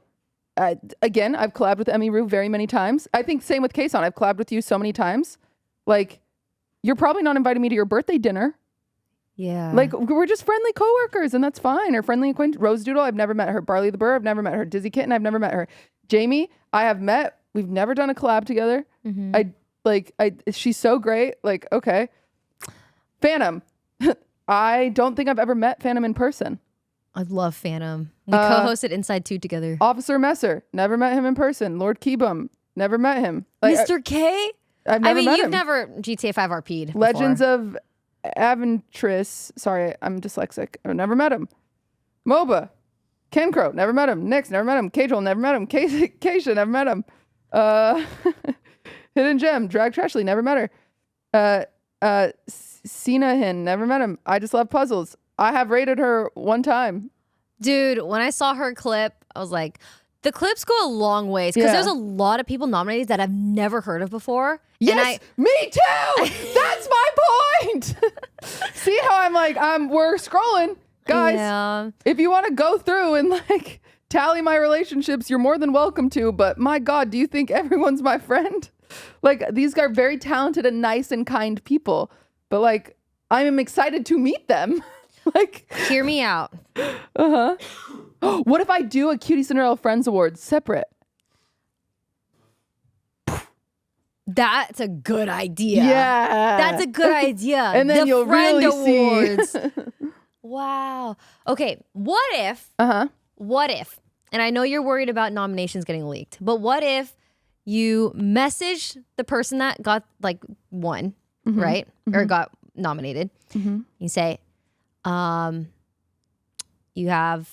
Again, I've collabed with Emiru very many times. I think same with Kason. I've collabed with you so many times. Like, you're probably not inviting me to your birthday dinner. Yeah. Like, we're just friendly coworkers, and that's fine. Or friendly acquaintance. Rose Doodle, I've never met her. Barley the Burr, I've never met her. Dizzy Kitten, I've never met her. Jamie, I have met. We've never done a collab together. Mm-hmm. She's so great. Like, okay. Phantom. I don't think I've ever met Phantom in person. I love Phantom. We co-hosted Inside 2 together. Officer Messer, never met him in person. Lord Keybum, never met him. Like, Mr. K? I've never met you've him. never GTA 5 RP'd before. Legends of Aventris. Sorry, I'm dyslexic. I've never met him. MOBA. Ken Crow, never met him. Nix, never met him. Kajol, never met him. Keisha, never met him. Hidden Gem. Drag Trashley, never met her. Sina Hin, never met him. I just love puzzles. I have rated her one time. Dude, when I saw her clip, I was like, the clips go a long ways because there's a lot of people nominated that I've never heard of before. Yes, me too. That's my point. See how I'm like, we're scrolling, guys. Yeah. If you want to go through and like tally my relationships, you're more than welcome to. But my God, do you think everyone's my friend? Like, these are very talented and nice and kind people. But like, I am excited to meet them. Like, hear me out. What if I do a Cutie Cinderella Friends Awards separate? That's a good idea. Yeah. That's a good idea. And then you'll Friend really Awards. see. Wow. Okay. What if, and I know you're worried about nominations getting leaked, but what if you message the person that got like won, right? Or got nominated. You say, you have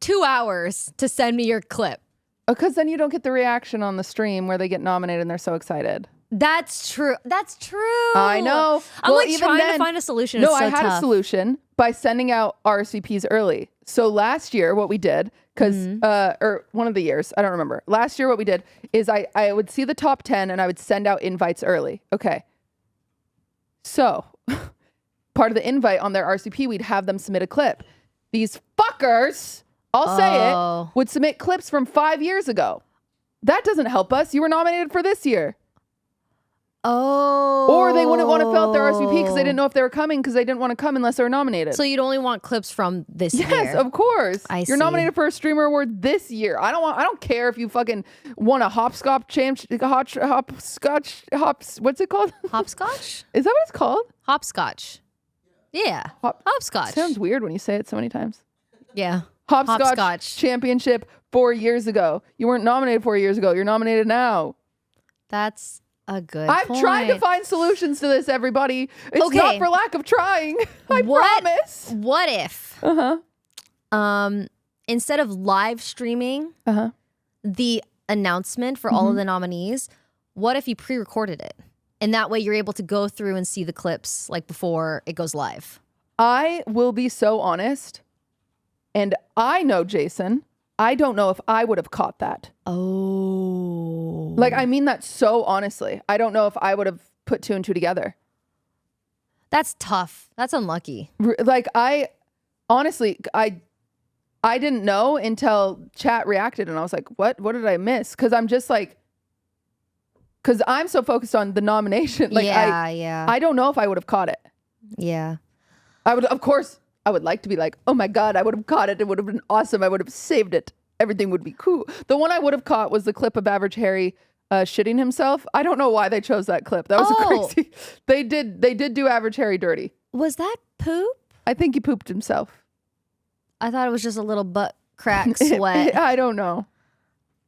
2 hours to send me your clip. Because then you don't get the reaction on the stream where they get nominated and they're so excited. That's true. That's true. I know. I'm like trying to find a solution. No, it's so I had tough. a solution by sending out RSVPs early. So last year, what we did, because, or one of the years, I don't remember. Last year, what we did is I would see the top 10 and I would send out invites early. Okay. So part of the invite on their RSVP, we'd have them submit a clip. These fuckers, I'll say it, would submit clips from 5 years ago. That doesn't help us. You were nominated for this year. Oh. Or they wouldn't want to fill out their RSVP because they didn't know if they were coming because they didn't want to come unless they were nominated. So you'd only want clips from this year? Yes, of course. I You're see. nominated for a streamer award this year. I don't care if you fucking won a hopscotch what's it called? Hopscotch? Is that what it's called? Hopscotch. Yeah. Hopscotch. Sounds weird when you say it so many times. Yeah. Hopscotch championship 4 years ago. You weren't nominated 4 years ago. You're nominated now. That's a good I've point. tried to find solutions to this, everybody. It's not for lack of trying. I promise. What if instead of live streaming the announcement for all of the nominees, what if you pre-recorded it? And that way you're able to go through and see the clips like before it goes live. I will be so honest. And I know Jason. I don't know if I would have caught that. Oh. Like, I mean that so honestly. I don't know if I would have put 2 and 2 together. That's tough. That's unlucky. Like, I didn't know until chat reacted and I was like, what did I miss? Because I'm just like, because I'm so focused on the nomination. Like, I don't know if I would have caught it. Yeah. I would, of course, I would like to be like, oh my God, I would have caught it. It would have been awesome. I would have saved it. Everything would be cool. The one I would have caught was the clip of Average Harry shitting himself. I don't know why they chose that clip. That was crazy. They did do Average Harry dirty. Was that poop? I think he pooped himself. I thought it was just a little butt crack sweat. I don't know.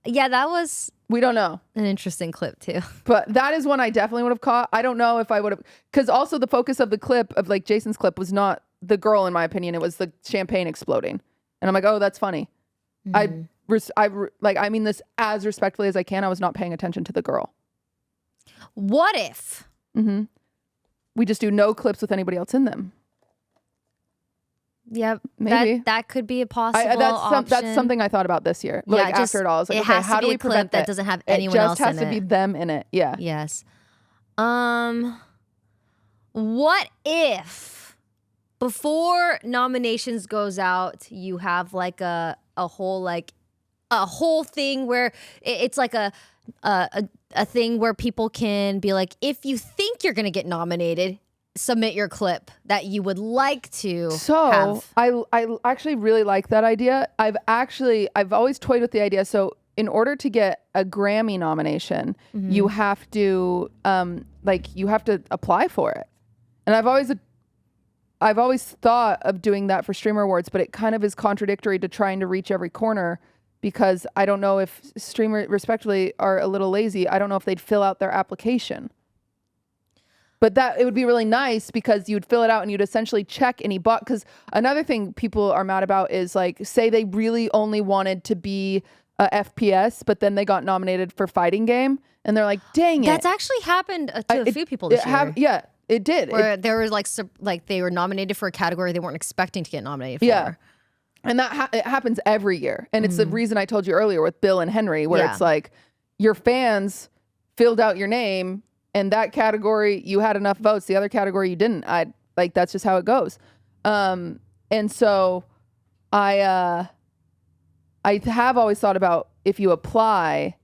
Yeah, that was We don't know. an interesting clip too. But that is one I definitely would have caught. I don't know if I would have, because also the focus of the clip of like Jason's clip was not the girl, in my opinion. It was the champagne exploding. And I'm like, oh, that's funny. I mean this as respectfully as I can. I was not paying attention to the girl. What if? We just do no clips with anybody else in them. Yep, maybe that could be a possible option. That's something I thought about this year. Yeah, like after it all, I was like, okay, how do we prevent that? Doesn't have anyone else in it. It just has to be them in it. Yeah. Yes. What if before nominations goes out, you have like a whole thing where it's like a thing where people can be like, if you think you're gonna get nominated, submit your clip that you would like to have. I actually really like that idea. I've always toyed with the idea. So in order to get a Grammy nomination, you have to you have to apply for it. And I've always thought of doing that for Streamer Awards, but it kind of is contradictory to trying to reach every corner, because I don't know if streamers respectively are a little lazy. I don't know if they'd fill out their application. But that it would be really nice because you'd fill it out and you'd essentially check any box. Because another thing people are mad about is like, say they really only wanted to be a FPS, but then they got nominated for fighting game, and they're like, dang it. That's actually happened to a few people this year. Yeah, it did. Where there was like they were nominated for a category they weren't expecting to get nominated for. Yeah. And that it happens every year. And it's the reason I told you earlier with Bill and Henry, where it's like your fans filled out your name, and that category you had enough votes, the other category you didn't. That's just how it goes. And so I have always thought about, if you apply,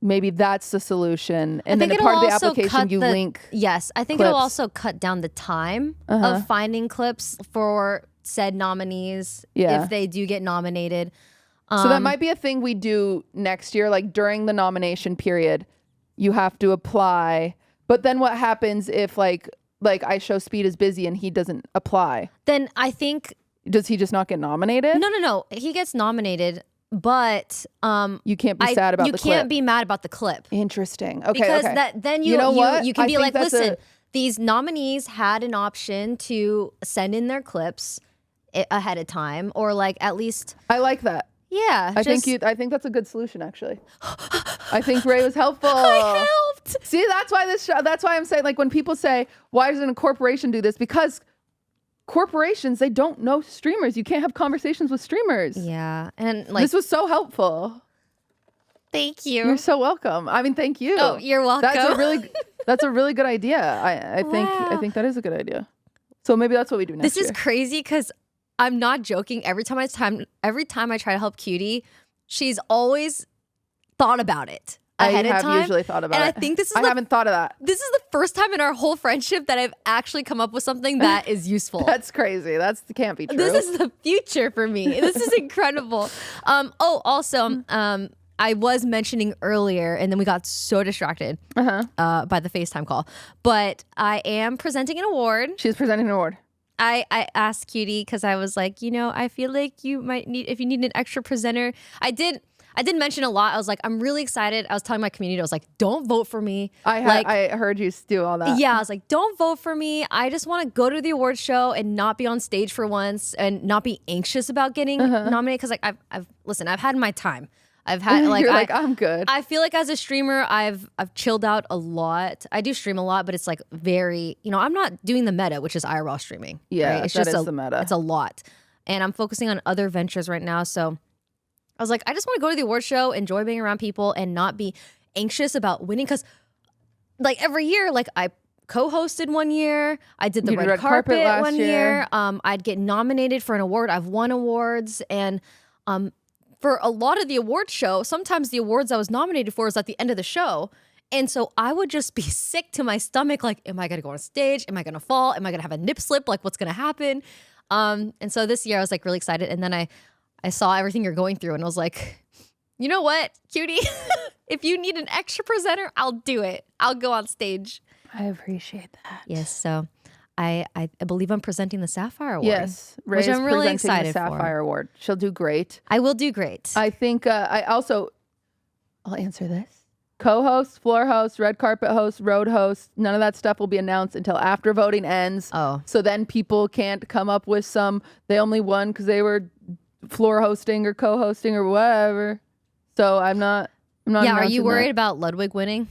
maybe that's the solution. And then part of the application you link. Yes, I think clips. it'll also cut down the time of finding clips for said nominees if they do get nominated. So that might be a thing we do next year, like during the nomination period, you have to apply. But then what happens if like I show Speed is busy and he doesn't apply? Then I think, does he just not get nominated? No. He gets nominated, but you can't be sad about the clip. You can't be mad about the clip. Interesting. Okay. Because then you know what? You can be like, listen, these nominees had an option to send in their clips ahead of time, or like at least. I like that. Yeah, I think that's a good solution, actually. I think Ray was helpful. I helped. See, that's why I'm saying, like, when people say, why doesn't a corporation do this? Because corporations, they don't know streamers. You can't have conversations with streamers. Yeah. And like, this was so helpful. Thank you. You're so welcome. I mean, thank you. Oh, you're welcome. That's a really good idea. I think that is a good idea. So maybe that's what we do next year. This is crazy because I'm not joking. Every time I try to help Cutie, she's always thought about it. ahead of have time. usually thought about and it. I think this is I haven't thought of that. this is the first time in our whole friendship that I've actually come up with something that is useful. That's crazy. That can't be true. This is the future for me. This is incredible. Also, I was mentioning earlier, and then we got so distracted by the FaceTime call. But I am presenting an award. She's presenting an award. I asked Cutie because I was like, I feel like you might need, if you need an extra presenter. I did mention a lot. I was like, I'm really excited. I was telling my community, I was like, don't vote for me. I heard you do all that. Yeah, I was like, don't vote for me. I just want to go to the award show and not be on stage for once and not be anxious about getting nominated. Because I've had my time. I've had I'm good. I feel like as a streamer, I've chilled out a lot. I do stream a lot, but it's like very, I'm not doing the meta, which is IRL streaming. Yeah, right? It's that just is the meta. It's a lot, and I'm focusing on other ventures right now. So I was like, I just want to go to the award show, enjoy being around people, and not be anxious about winning. Because like every year, like I co-hosted one year, I did the red carpet last one year. I'd get nominated for an award. I've won awards, and for a lot of the award show, sometimes the awards I was nominated for is at the end of the show. And so I would just be sick to my stomach. Like, am I going to go on stage? Am I going to fall? Am I going to have a nip slip? Like, what's going to happen? And so this year I was like really excited. And then I saw everything you're going through and I was like, you know what, Cutie? If you need an extra presenter, I'll do it. I'll go on stage. I appreciate that. Yes. So I believe I'm presenting the Sapphire Award. Yes, Ray's which I'm really presenting excited the Sapphire for. Award. She'll do great. I will do great. I think I'll answer this. Co-host, floor host, red carpet host, road host, none of that stuff will be announced until after voting ends. Oh. So then people can't come up with they only won because they were floor hosting or co-hosting or whatever. So I'm not Yeah, are you announcing worried that. about Ludwig winning?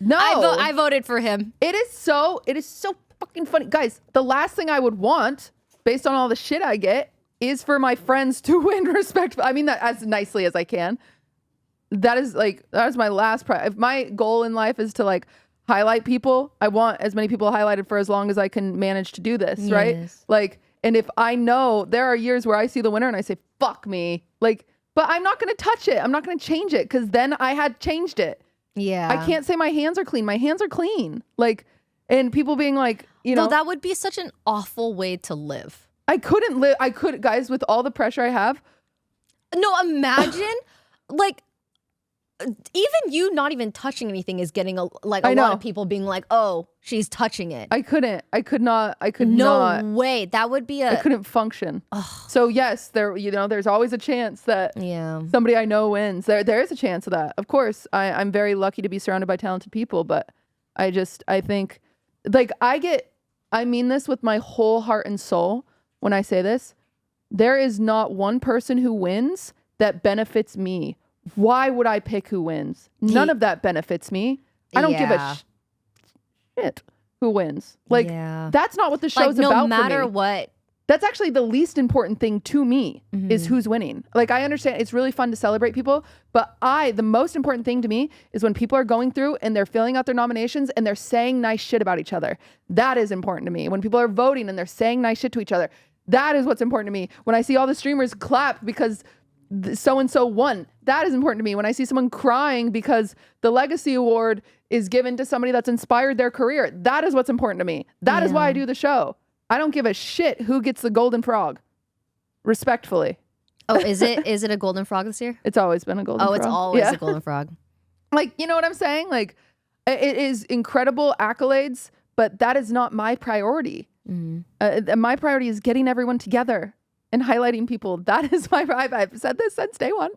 No. I voted for him. It is so fucking funny. Guys, the last thing I would want, based on all the shit I get, is for my friends to win respectfully. I mean that as nicely as I can. That is my last if my goal in life is to like highlight people, I want as many people highlighted for as long as I can manage to do this, right? Like, and if I know there are years where I see the winner and I say, fuck me, like, but I'm not going to touch it. I'm not going to change it because then I had changed it. Yeah. I can't say my hands are clean. My hands are clean. Like, and people being like, Though that would be such an awful way to live. I couldn't live. Guys, with all the pressure I have. No, imagine like even you not even touching anything is getting a lot of people being like, oh, she's touching it. I could not. No way. That would be I couldn't function. So yes, there's always a chance that somebody I know wins. There is a chance of that. Of course, I'm very lucky to be surrounded by talented people, but I think like I mean this with my whole heart and soul when I say this. There is not one person who wins that benefits me. Why would I pick who wins? None of that benefits me. I don't give a shit who wins. Like, that's not what the show's about for me. No matter what. That's actually the least important thing to me is who's winning. Like, I understand it's really fun to celebrate people, but the most important thing to me is when people are going through and they're filling out their nominations and they're saying nice shit about each other. That is important to me. When people are voting and they're saying nice shit to each other, that is what's important to me. When I see all the streamers clap because so-and-so won, that is important to me. When I see someone crying because the legacy award is given to somebody that's inspired their career, that is what's important to me. That is why I do the show. I don't give a shit who gets the golden frog. Respectfully. Oh, is it a golden frog this year? It's always been a golden frog. Oh, it's always a golden frog. Like, you know what I'm saying? Like, it is incredible accolades, but that is not my priority. My priority is getting everyone together and highlighting people. That is I've said this since day one.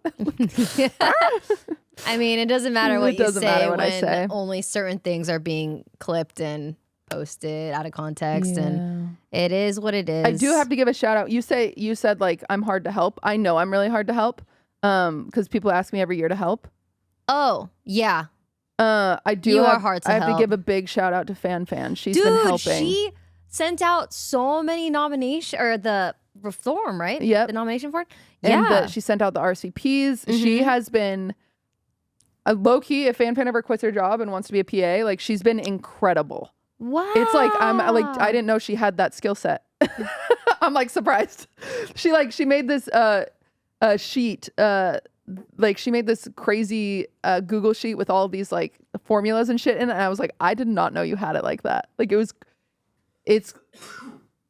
I mean, it doesn't matter what you say when I say. Only certain things are being clipped and posted out of context, and it is what it is. I do have to give a shout out. You said like I'm hard to help. I know I'm really hard to help because people ask me every year to help. Oh, yeah. I do. You are hard to help. I have to give a big shout out to Fan. She's Dude, been helping. She sent out so many nominations, or the reform, right? Yep. The nomination for it. And she sent out the RCPs. She has been low-key, if Fan ever quits her job and wants to be a PA, like she's been incredible. Wow. It's like I didn't know she had that skill set. I'm like surprised. She made this sheet like she made this crazy Google sheet with all these like formulas and shit in it. And I was like, I did not know you had it like that. Like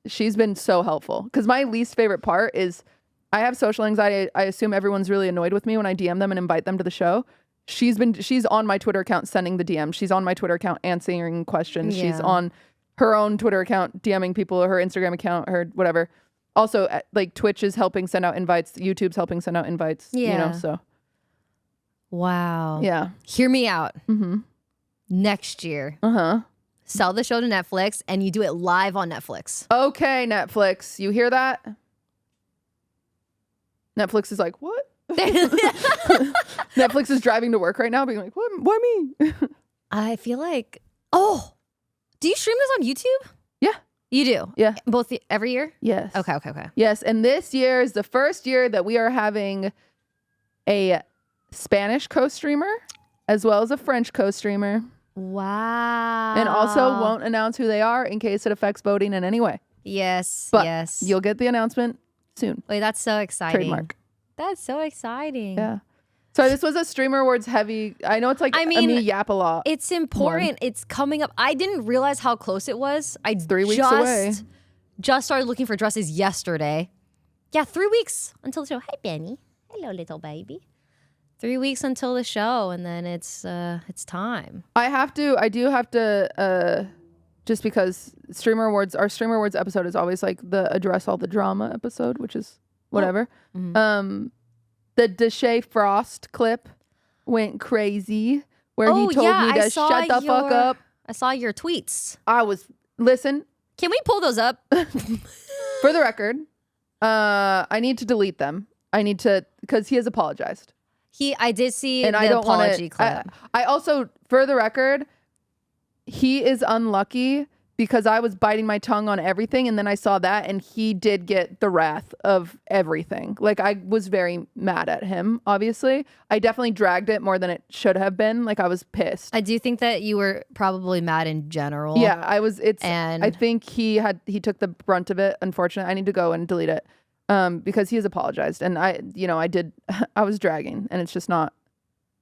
she's been so helpful. Because my least favorite part is I have social anxiety. I assume everyone's really annoyed with me when I DM them and invite them to the show. She's on my Twitter account sending the DM. She's on my Twitter account answering questions. Yeah. She's on her own Twitter account DMing people, her Instagram account, her whatever. Also, like Twitch is helping send out invites. YouTube's helping send out invites. Yeah. You know, so. Wow. Yeah. Hear me out. Mm-hmm. Next year, Uh-huh. sell the show to Netflix and you do it live on Netflix. Okay, Netflix. You hear that? Netflix is like, what? Netflix is driving to work right now being like, what? Why me? I feel like, do you stream this on YouTube? Yeah. You do? Yeah. Both every year? Yes. Okay. Yes, and this year is the first year that we are having a Spanish co-streamer as well as a French co-streamer. Wow. And also won't announce who they are in case it affects voting in any way. Yes. But yes. you'll get the announcement soon. Wait, that's so exciting. Trademark. That's so exciting. Yeah. So this was a Streamer Awards heavy. I know it's like, me yap a lot. It's important. It's coming up. I didn't realize how close it was. It's 3 weeks away. Just started looking for dresses yesterday. Yeah, 3 weeks until the show. Hi, Benny. Hello, little baby. 3 weeks until the show, and then it's time. I do have to, just because our Streamer Awards episode is always like the address all the drama episode, which is whatever. Mm-hmm. The Deshae Frost clip went crazy where he told me to shut the fuck up. I saw your tweets. Listen, Can we pull those up? for the record, I need to delete them. Because he has apologized. I did see And the I don't apology want clip. I also, for the record, he is unlucky because I was biting my tongue on everything and then I saw that and he did get the wrath of everything. Like I was very mad at him, obviously. I definitely dragged it more than it should have been. Like I was pissed. I do think that you were probably mad in general. Yeah, I think he took the brunt of it, unfortunately. I need to go and delete it. Because he has apologized and I was dragging and it's just not.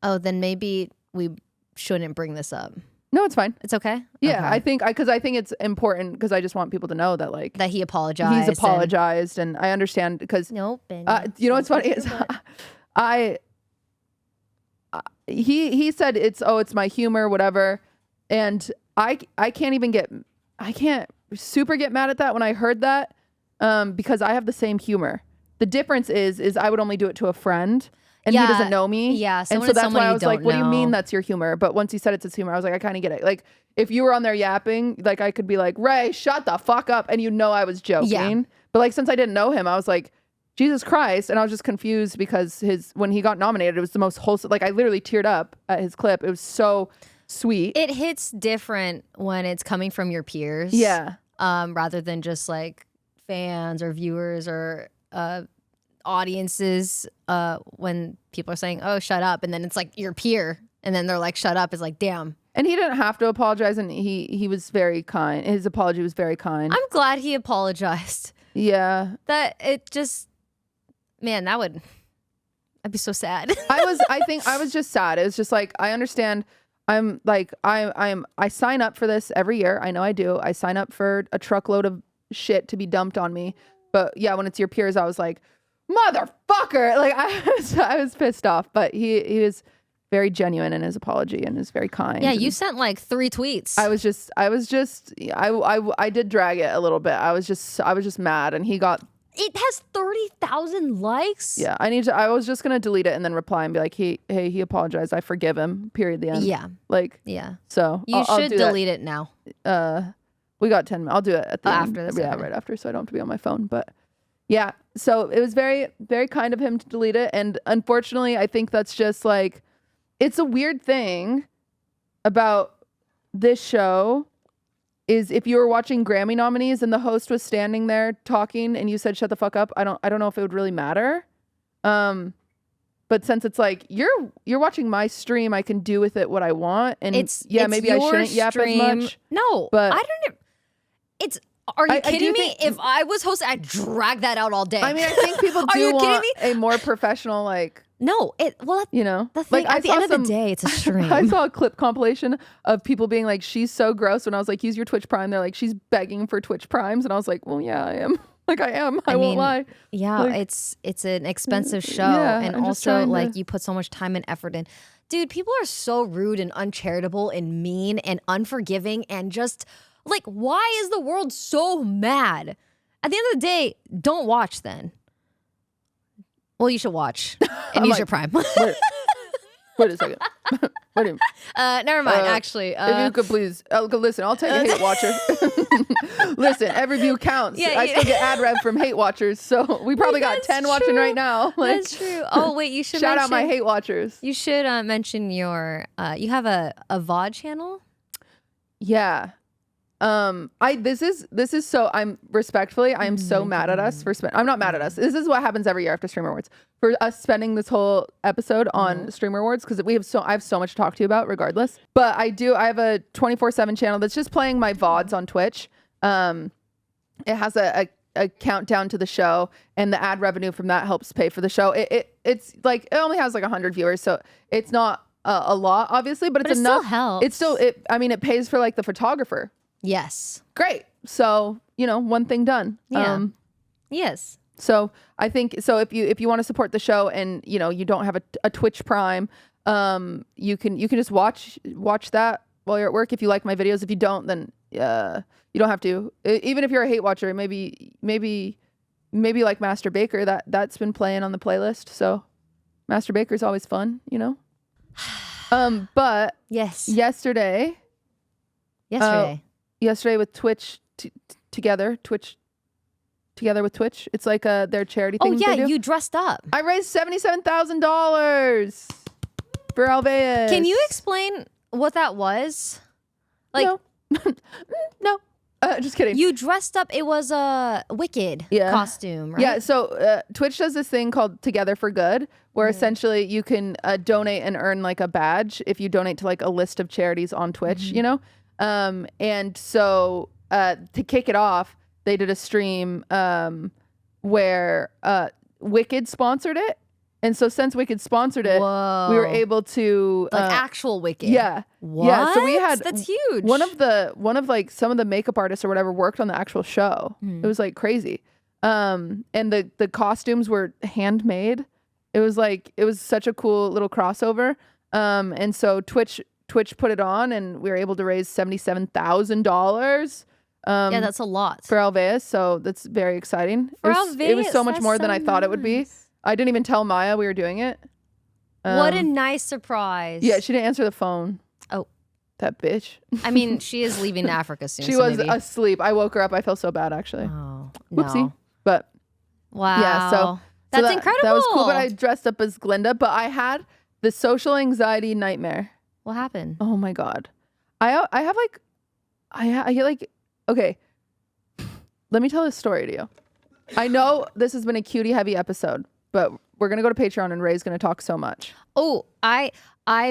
Oh, then maybe we shouldn't bring this up. No, it's fine. It's okay? Yeah, Okay. I think it's important because I just want people to know that like That he apologized. he's apologized and I understand because Nope. And you know what's funny is he said it's my humor, whatever, and I can't super get mad at that when I heard that because I have the same humor. The difference is I would only do it to a friend. And he doesn't know me. Yeah. And so that's why I was like, what do you mean that's your humor? But once he said it's his humor, I was like, I kind of get it. Like, if you were on there yapping, like, I could be like, Ray, shut the fuck up. And I was joking. Yeah. But, like, since I didn't know him, I was like, Jesus Christ. And I was just confused because when he got nominated, it was the most wholesome. Like, I literally teared up at his clip. It was so sweet. It hits different when it's coming from your peers. Yeah. Rather than just, like, fans or viewers or audiences when people are saying, oh, shut up, and then it's like your peer and then they're like, shut up. Is like, damn. And he didn't have to apologize, and he was very kind. His apology was very kind. I'm glad he apologized. Yeah. That it just, man, I'd be so sad. I was just sad. It was just like, I understand. I sign up for this every year. I know I do. I sign up for a truckload of shit to be dumped on me. But yeah, when it's your peers, I was like, motherfucker. Like I was pissed off, but he was very genuine in his apology and is very kind. Yeah, you sent like 3 tweets. I did drag it a little bit. I was just mad and he got. It has 30,000 likes. Yeah, I was just gonna delete it and then reply and be like, he apologized. I forgive him. Period. The end. Yeah. Like. Yeah. So you should delete it now. We got 10 minutes. I'll do it at the end. After this. Yeah, right after, so I don't have to be on my phone. But yeah, so it was very, very kind of him to delete it. And unfortunately, I think that's just like, it's a weird thing about this show is if you were watching Grammy nominees and the host was standing there talking and you said, shut the fuck up. I don't know if it would really matter. But since it's like, you're watching my stream, I can do with it what I want. And maybe I shouldn't yap as much. No, but I don't. Are you kidding me? If I was hosting, I'd drag that out all day. I mean, I think people do want a more professional, like. No, You know, the thing, like at the end of the day, it's a stream. I saw a clip compilation of people being like, "She's so gross." When I was like, "Use your Twitch Prime," they're like, "She's begging for Twitch Primes," and I was like, "Well, yeah, I am. Like, I am. I won't lie." Yeah, Like, it's an expensive show, yeah, and I'm just also trying like to- you put so much time and effort in. Dude, people are so rude and uncharitable and mean and unforgiving and just like, why is the world so mad? At the end of the day, don't watch then. Well, you should watch and use your Prime. Wait a second. Wait a minute. Never mind. Actually, If you could please listen, I'll take a hate watcher. Listen, every view counts. Yeah, I yeah. still get ad rev from hate watchers, so we probably got That's 10 watching true. right now. Like, That's true. Oh wait, you should shout out my mention- hate watchers. You should mention your. You have a VOD channel. Yeah. This is so I'm so mad at us for I'm not mad at us. This is what happens every year after Streamer Awards. For us spending this whole episode on Streamer Awards, because I have so much to talk to you about regardless. But I have a 24/7 channel that's just playing my VODs on Twitch. It has a countdown to the show, and the ad revenue from that helps pay for the show. It's like it only has like 100 viewers, so it's not a lot, obviously, but it's enough. Still helps. It pays for like the photographer. Yes. Great. So, one thing done. Yeah. Yes. So I think, so if you want to support the show and, you don't have a Twitch Prime, you can just watch that while you're at work. If you like my videos, if you don't, then, you don't have to. Even if you're a hate watcher, maybe like Master Baker, that's been playing on the playlist. So Master Baker's always fun, but Yes. yesterday with Twitch together with Twitch. It's like their charity thing. Oh yeah, they do. you dressed up. I raised $77,000 for Alveus. Can you explain what that was? Like, No. No. Just kidding. you dressed up. It was a Wicked costume, right? Yeah, so Twitch does this thing called Together for Good, where essentially you can donate and earn like a badge if you donate to like a list of charities on Twitch, and so to kick it off, they did a stream where Wicked sponsored it. And so since Wicked sponsored it, we were able to like actual Wicked. Yeah. What? Yeah. So we had That's huge. One of like some of the makeup artists or whatever worked on the actual show. It was like crazy. And the costumes were handmade. It was such a cool little crossover. And so Twitch put it on, and we were able to raise $77,000. Yeah, that's a lot. For Alveus, so that's very exciting. For it was so Alveus, much that's more than so I thought it would be. nice. I didn't even tell Maya we were doing it. What a nice surprise. Yeah, she didn't answer the phone. Oh. That bitch. I mean, she is leaving Africa soon. She so was maybe. asleep. I woke her up. I felt so bad, actually. Oh, Whoopsie. no. But Wow. yeah, so That's incredible. That was cool, but I dressed up as Glinda, but I had the social anxiety nightmare. What happened? Oh my God. I get like, okay, let me tell this story to you. I know this has been a cutie heavy episode, but we're going to go to Patreon and Ray's going to talk so much. Oh, I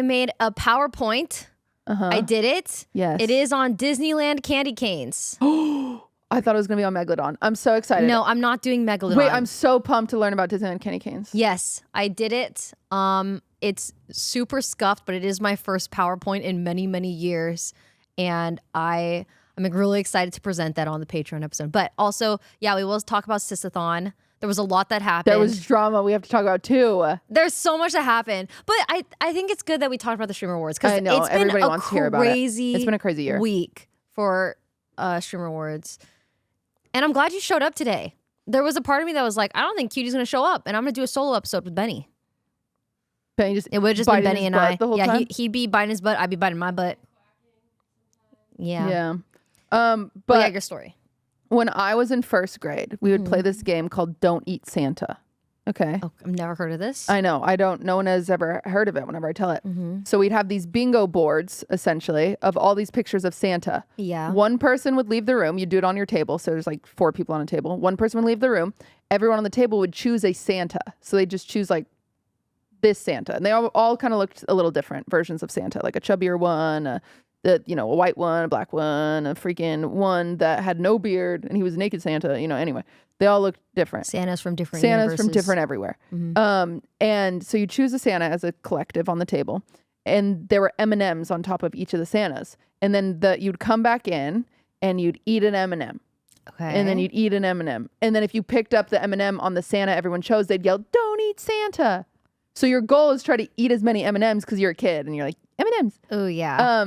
made a PowerPoint. I did it. Yes. It is on Disneyland candy canes. I thought it was going to be on Megalodon. I'm so excited. No, I'm not doing Megalodon. Wait, I'm so pumped to learn about Disneyland candy canes. Yes, I did it. It's super scuffed, but it is my first PowerPoint in many, many years. And I'm really excited to present that on the Patreon episode. But also, yeah, we will talk about Sisathon. There was a lot that happened. There was drama we have to talk about too. There's so much that happened. But I think it's good that we talked about the Streamer Awards, because I know, it's been everybody a wants to hear about it. crazy It's been a crazy year. week for Streamer Awards. And I'm glad you showed up today. There was a part of me that was like, I don't think Cutie's going to show up, and I'm going to do a solo episode with Benny. Benny just It would have just been biting Benny his and butt I. the whole Yeah, time? he'd be biting his butt. I'd be biting my butt. Yeah. Yeah. But But yeah, your story. when I was in first grade, we would play this game called Don't Eat Santa. Okay. Oh, I've never heard of this. I know. No one has ever heard of it whenever I tell it. So we'd have these bingo boards, essentially, of all these pictures of Santa. Yeah. One person would leave the room. You'd do it on your table. So there's like 4 people on a table. One person would leave the room. Everyone on the table would choose a Santa. So they just choose like this Santa. And they all kind of looked a little different versions of Santa, like a chubbier one, a white one, a black one, a freaking one that had no beard and he was a naked Santa, anyway. They all looked different. Santas from different Santas universes. from different everywhere. And so you choose a Santa as a collective on the table, and there were M&Ms on top of each of the Santas. And then you'd come back in and you'd eat an M&M. Okay. And then you'd eat an M&M. And then if you picked up the M&M on the Santa everyone chose, they'd yell, "Don't eat Santa." So your goal is try to eat as many M&Ms because you're a kid and you're like, M&Ms. Oh, yeah.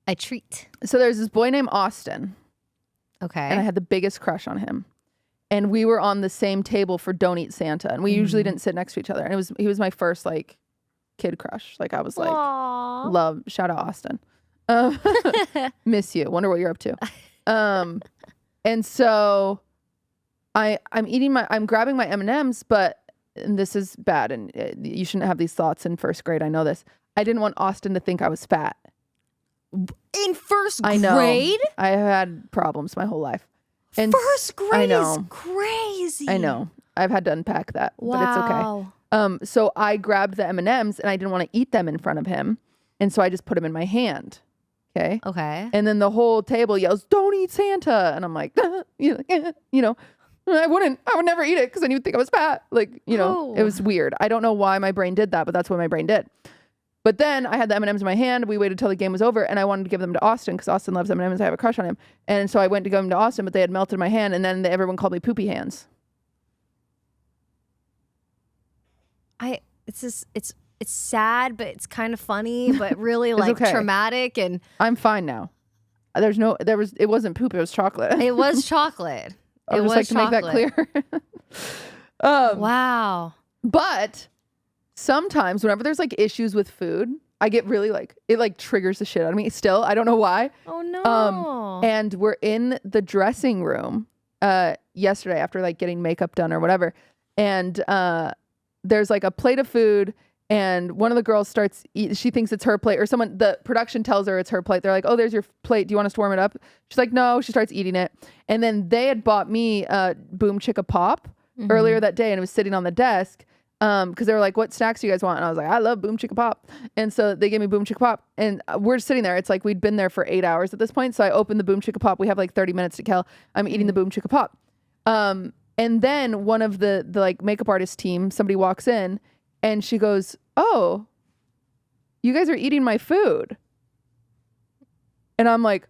A treat. So there's this boy named Austin. Okay. And I had the biggest crush on him. And we were on the same table for Don't Eat Santa. And we usually didn't sit next to each other. And he was my first like kid crush. Like I was like, Aww. love, shout out Austin. Miss you. Wonder what you're up to. And so I'm grabbing my M&Ms, but and this is bad. And you shouldn't have these thoughts in first grade. I know this. I didn't want Austin to think I was fat. In first grade? I know. I had problems my whole life. And first grade is crazy. I know. I've had to unpack that, but it's Wow. okay. So I grabbed the M&Ms and I didn't want to eat them in front of him. And so I just put them in my hand. Okay. Okay. And then the whole table yells, "Don't eat Santa." And I'm like, you know, I would never eat it because then you'd think I was fat. Like, you know, It was weird. I don't know why my brain did that, but that's what my brain did. But then I had the M&Ms in my hand. We waited till the game was over, and I wanted to give them to Austin because Austin loves M&Ms. I have a crush on him. And so I went to give them to Austin, but they had melted in my hand, and then everyone called me Poopy Hands. It's sad, but it's kind of funny, but really like okay. traumatic. And I'm fine now. It wasn't poop, it was chocolate. it was chocolate. I would just like to make that clear. Wow. But sometimes whenever there's like issues with food, I get really like, it like triggers the shit out of me still. I don't know why. Oh no. And we're in the dressing room yesterday after like getting makeup done or whatever. And there's like a plate of food and one of the girls starts she thinks it's her plate, or the production tells her it's her plate. They're like, "Oh, there's your plate. Do you want us to warm it up?" She's like, "No." She starts eating it. And then they had bought me Boom Chicka Pop earlier that day, and it was sitting on the desk. Because they were like, "What snacks do you guys want?" And I was like, "I love Boom Chicka Pop." And so they gave me Boom Chicka Pop, and we're sitting there. It's like we'd been there for 8 hours at this point. So I opened the Boom Chicka Pop. We have like 30 minutes to kill. I'm eating the Boom Chicka Pop. And then one of the like makeup artist team, somebody walks in, and she goes, "Oh, you guys are eating my food." And I'm like,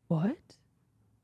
"What?"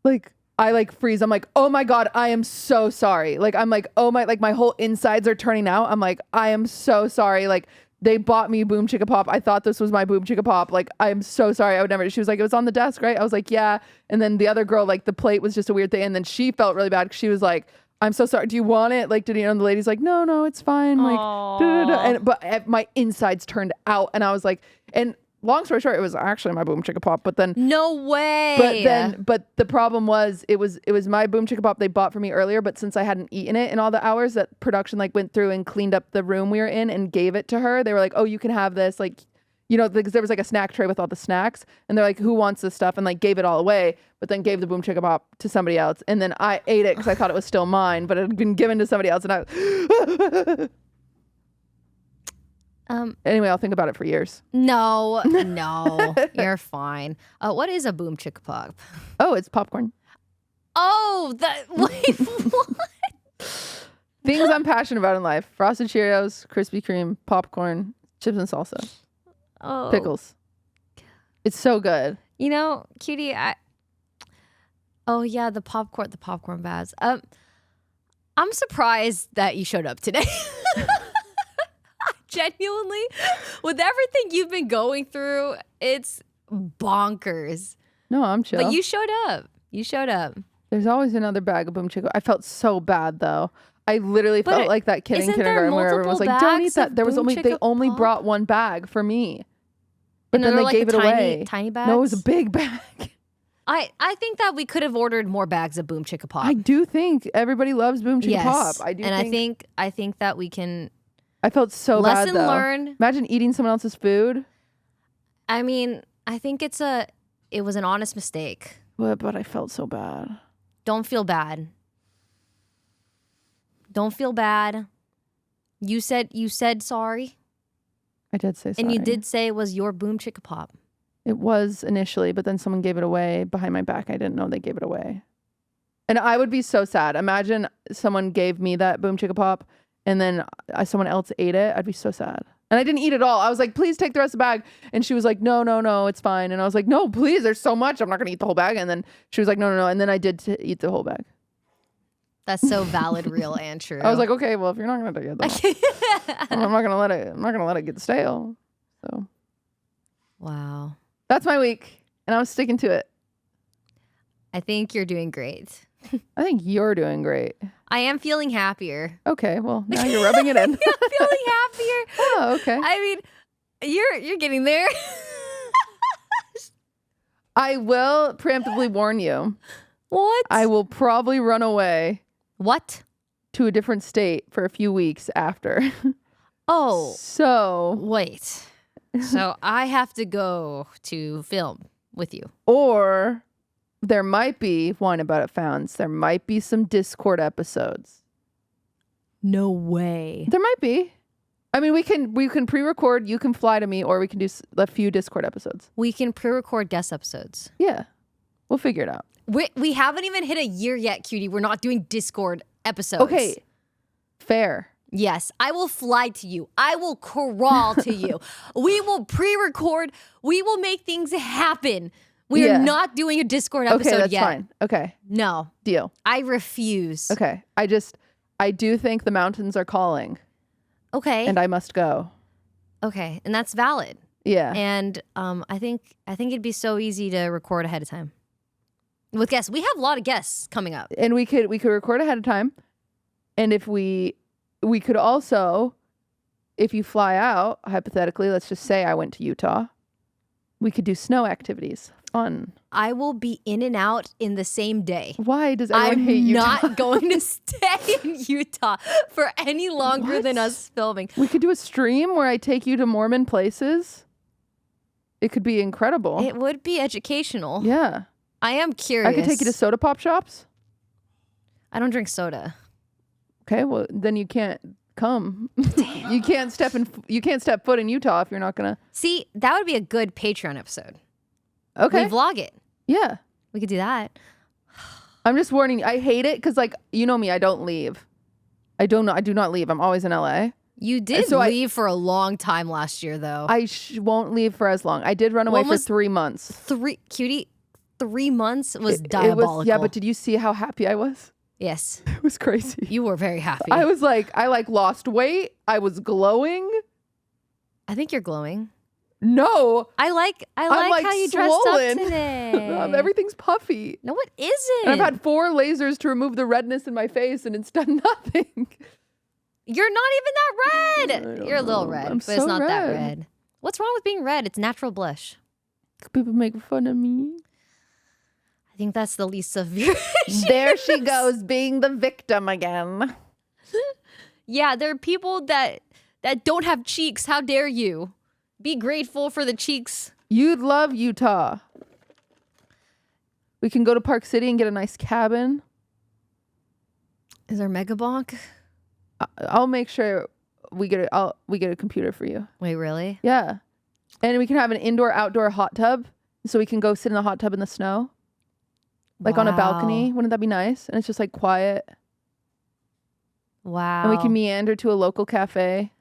Like, I like freeze. I'm like, "Oh my God, I am so sorry." Like, I'm like, "Oh my," like my whole insides are turning out. I'm like, "I am so sorry." Like, they bought me Boom Chicka Pop. I thought this was my Boom Chicka Pop. Like, I'm so sorry. I would never. She was like, "It was on the desk, right?" I was like, "Yeah." And then the other girl, like the plate was just a weird thing. And then she felt really bad because she was like, "I'm so sorry. Do you want it?" Like, and the lady's like, no, it's fine. Like, and but my insides turned out, and I was like, and long story short, it was actually my Boom Chicka Pop. But then No way. but the problem was it was my Boom Chicka Pop they bought for me earlier. But since I hadn't eaten it in all the hours that production like went through and cleaned up the room we were in and gave it to her, they were like, "Oh, you can have this." Like, you know, because there was like a snack tray with all the snacks, and they're like, "Who wants this stuff?" And like gave it all away, but then gave the Boom Chicka Pop to somebody else, and then I ate it because I thought it was still mine, but it had been given to somebody else, and I. Anyway, I'll think about it for years. No, you're fine. What is a Boom Chicka Pop? Oh, it's popcorn. Oh, wait, what? Things I'm passionate about in life: Frosted Cheerios, Krispy Kreme, popcorn, chips and salsa, Oh, pickles. It's so good. You know, cutie. Oh yeah, the popcorn bags. I'm surprised that you showed up today. Genuinely, with everything you've been going through, it's bonkers. No, I'm chill. But you showed up. You showed up. There's always another bag of Boom Chicka. I felt so bad though. I literally felt like that kid in isn't there kindergarten where everyone was multiple like, "Don't eat bags that." of There was Boom they Chicka only Pop? brought one bag for me, but And then they're they like gave the it away. tiny bags? No, it was a big bag. I think that we could have ordered more bags of Boom Chicka Pop. I do think everybody loves Boom Chicka yes. Pop. I do, I think that we can. I felt so Lesson bad though. learned. Imagine eating someone else's food. I mean, I think it was an honest mistake. But I felt so bad. Don't feel bad. Don't feel bad. You said sorry. I did say sorry. And you did say it was your Boom Chicka Pop. It was initially, but then someone gave it away behind my back. I didn't know they gave it away. And I would be so sad. Imagine someone gave me that Boom Chicka Pop and then someone else ate it. I'd be so sad. And I didn't eat it all. I was like, please take the rest of the bag. And she was like, no, it's fine. And I was like, no, please, there's so much. I'm not going to eat the whole bag. And then she was like, no. And then I did eat the whole bag. That's so valid, real, and true. I was like, okay, well, if you're not going to take it, then I'm not going to let it. I'm not going to let it get stale. So, wow. That's my week, and I was sticking to it. I think you're doing great. I think you're doing great. I am feeling happier. Okay, well, now you're rubbing it in. I'm feeling happier. Oh, okay. I mean, you're getting there. I will preemptively warn you. What? I will probably run away. What? To a different state for a few weeks after. Oh. So. Wait. So I have to go to film with you. Or there might be, Wine About It Founds, there might be some Discord episodes. No way. There might be. I mean, we can pre-record, you can fly to me, or we can do a few Discord episodes. We can pre-record guest episodes. Yeah. We'll figure it out. We haven't even hit a year yet, cutie. We're not doing Discord episodes. Okay. Fair. Yes, I will fly to you. I will crawl to you. We will pre-record. We will make things happen. We are not doing a Discord episode yet. Okay, that's yet. fine. Okay. No. Deal. I refuse. Okay. I do think the mountains are calling. Okay. And I must go. Okay, and that's valid. Yeah. And I think it'd be so easy to record ahead of time. With guests. We have a lot of guests coming up. And we could record ahead of time. And if we could also, if you fly out, hypothetically, let's just say I went to Utah, we could do snow activities. Fun. I will be in and out in the same day. Why does everyone hate Utah? I'm not going to stay in Utah for any longer than us filming. We could do a stream where I take you to Mormon places. It could be incredible. It would be educational. Yeah. I am curious. I could take you to soda pop shops. I don't drink soda. Okay, well then you can't come. You can't step foot in Utah if you're not gonna. See, that would be a good Patreon episode. Okay. We vlog it. Yeah. We could do that. I'm just warning you. I hate it because, like, you know me, I don't leave. I do not leave. I'm always in LA. You did leave for a long time last year, though. I won't leave for as long. I did run away for 3 months. 3 months was diabolical. Yeah, but did you see how happy I was? Yes. It was crazy. You were very happy. I was like, I lost weight. I was glowing. I think you're glowing. No. I like how you dressed up today. Everything's puffy. No, it isn't. And I've had 4 lasers to remove the redness in my face and it's done nothing. You're not even that red. You're a little red, but it's not that red. What's wrong with being red? It's natural blush. People make fun of me. I think that's the least of your issues. There she goes, being the victim again. Yeah, there are people that don't have cheeks. How dare you? Be grateful for the cheeks. You'd love Utah. We can go to Park City and get a nice cabin. Is there Mega Bonk? I'll make sure we get a computer for you. Wait, really? Yeah. And we can have an indoor-outdoor hot tub, so we can go sit in the hot tub in the snow. Like on a balcony. Wouldn't that be nice? And it's just like quiet. Wow. And we can meander to a local cafe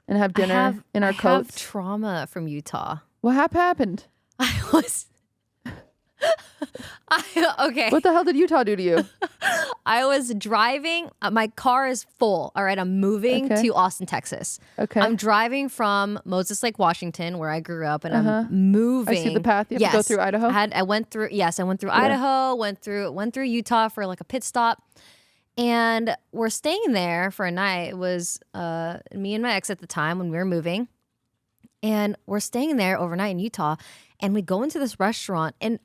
and have dinner in our coats. I have trauma from Utah. What happened? Okay. What the hell did Utah do to you? I was driving. My car is full. All right. I'm moving to Austin, Texas. Okay. I'm driving from Moses Lake, Washington, where I grew up, and I'm moving. I see the path. You have to go through Idaho? I went through Idaho, went through Utah for like a pit stop. And we're staying there for a night. It was me and my ex at the time when we were moving. And we're staying there overnight in Utah. And we go into this restaurant. And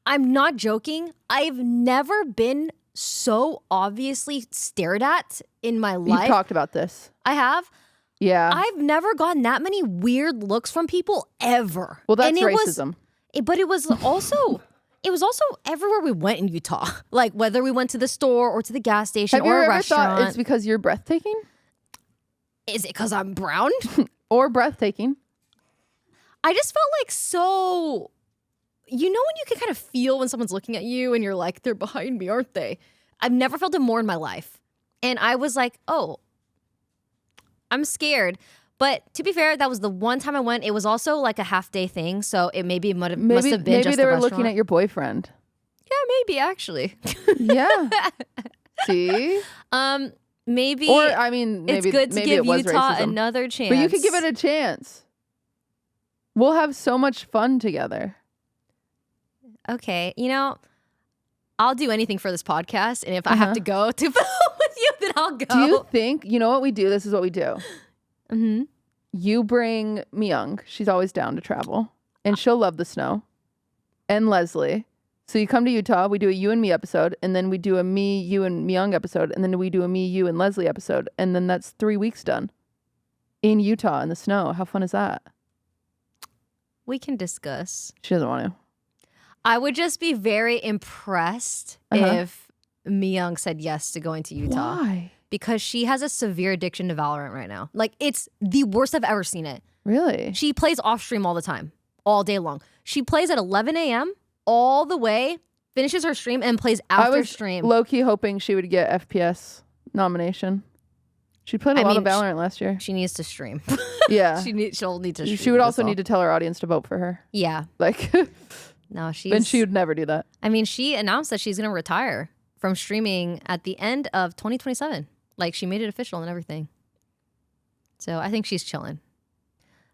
I'm not joking. I've never been so obviously stared at in my life. You've talked about this. I have. Yeah. I've never gotten that many weird looks from people ever. Well, that's racism. But it was also... It was also everywhere we went in Utah. Like whether we went to the store or to the gas station or a restaurant. Have you ever thought it's because you're breathtaking? Is it because I'm brown? Or breathtaking? I just felt like so you know when you can kind of feel when someone's looking at you and you're like, they're behind me, aren't they? I've never felt it more in my life. And I was like, oh, I'm scared. But to be fair, that was the one time I went. It was also like a half-day thing, so it must have been Maybe just they the were restaurant. looking at your boyfriend. Yeah, maybe actually. Yeah. See? Maybe. Or I mean, maybe it's good to maybe give it was Utah racism. another chance. But you could give it a chance. We'll have so much fun together. Okay, I'll do anything for this podcast, and if I have to go to film with you, then I'll go. Do you think, you know what we do? This is what we do. Mm-hmm. You bring Myung. She's always down to travel. And she'll love the snow. And Leslie. So you come to Utah, we do a you and me episode, and then we do a me, you, and Myung episode, and then we do a me, you, and Leslie episode. And then that's 3 weeks done. In Utah in the snow. How fun is that? We can discuss. She doesn't want to. I would just be very impressed if Myung said yes to going to Utah. Why? Because she has a severe addiction to Valorant right now. Like, it's the worst I've ever seen it. Really? She plays off stream all the time, all day long. She plays at 11 a.m. all the way, finishes her stream, and plays after stream. I was low-key hoping she would get FPS nomination. She played a lot of Valorant last year. She needs to stream. Yeah. She'll need to stream. She would also need to tell her audience to vote for her. Yeah. Like, no, then she would never do that. I mean, she announced that she's going to retire from streaming at the end of 2027. Like, she made it official and everything. So I think she's chilling.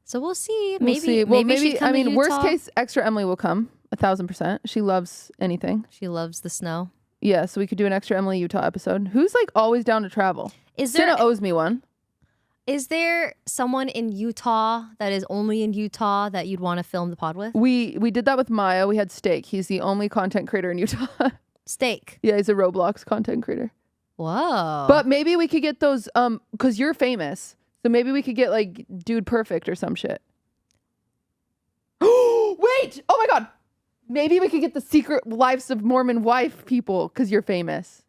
So we'll see. Maybe she'd come to Utah. Worst case, extra Emily will come 1,000%. She loves anything. She loves the snow. Yeah, so we could do an extra Emily Utah episode. Who's like always down to travel? Senna owes me one. Is there someone in Utah that is only in Utah that you'd want to film the pod with? We did that with Maya. We had Steak. He's the only content creator in Utah. Steak. Yeah, he's a Roblox content creator. Whoa. But maybe we could get those because you're famous. So maybe we could get like Dude Perfect or some shit. Wait! Oh my god! Maybe we could get the Secret Lives of Mormon Wife people because you're famous.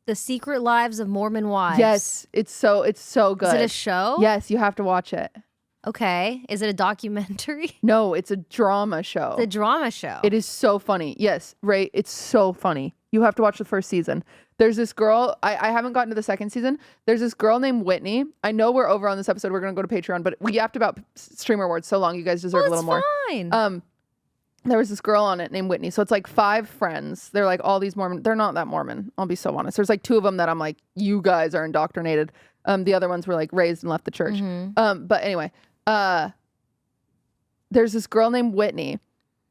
The Secret Lives of Mormon Wives. Yes, it's so good. Is it a show? Yes, you have to watch it. Okay. Is it a documentary? No, it's a drama show. It's a drama show. It is so funny. Yes, Ray, it's so funny. You have to watch the first season. There's this girl, I haven't gotten to the second season. There's this girl named Whitney. I know we're over on this episode. We're going to go to Patreon, but we yapped about Streamer Awards so long. You guys deserve a little more. Fine. There was this girl on it named Whitney. So it's like 5 friends. They're like all these Mormon. They're not that Mormon. I'll be so honest. There's like 2 of them that I'm like, you guys are indoctrinated. The other ones were like raised and left the church. But anyway, there's this girl named Whitney,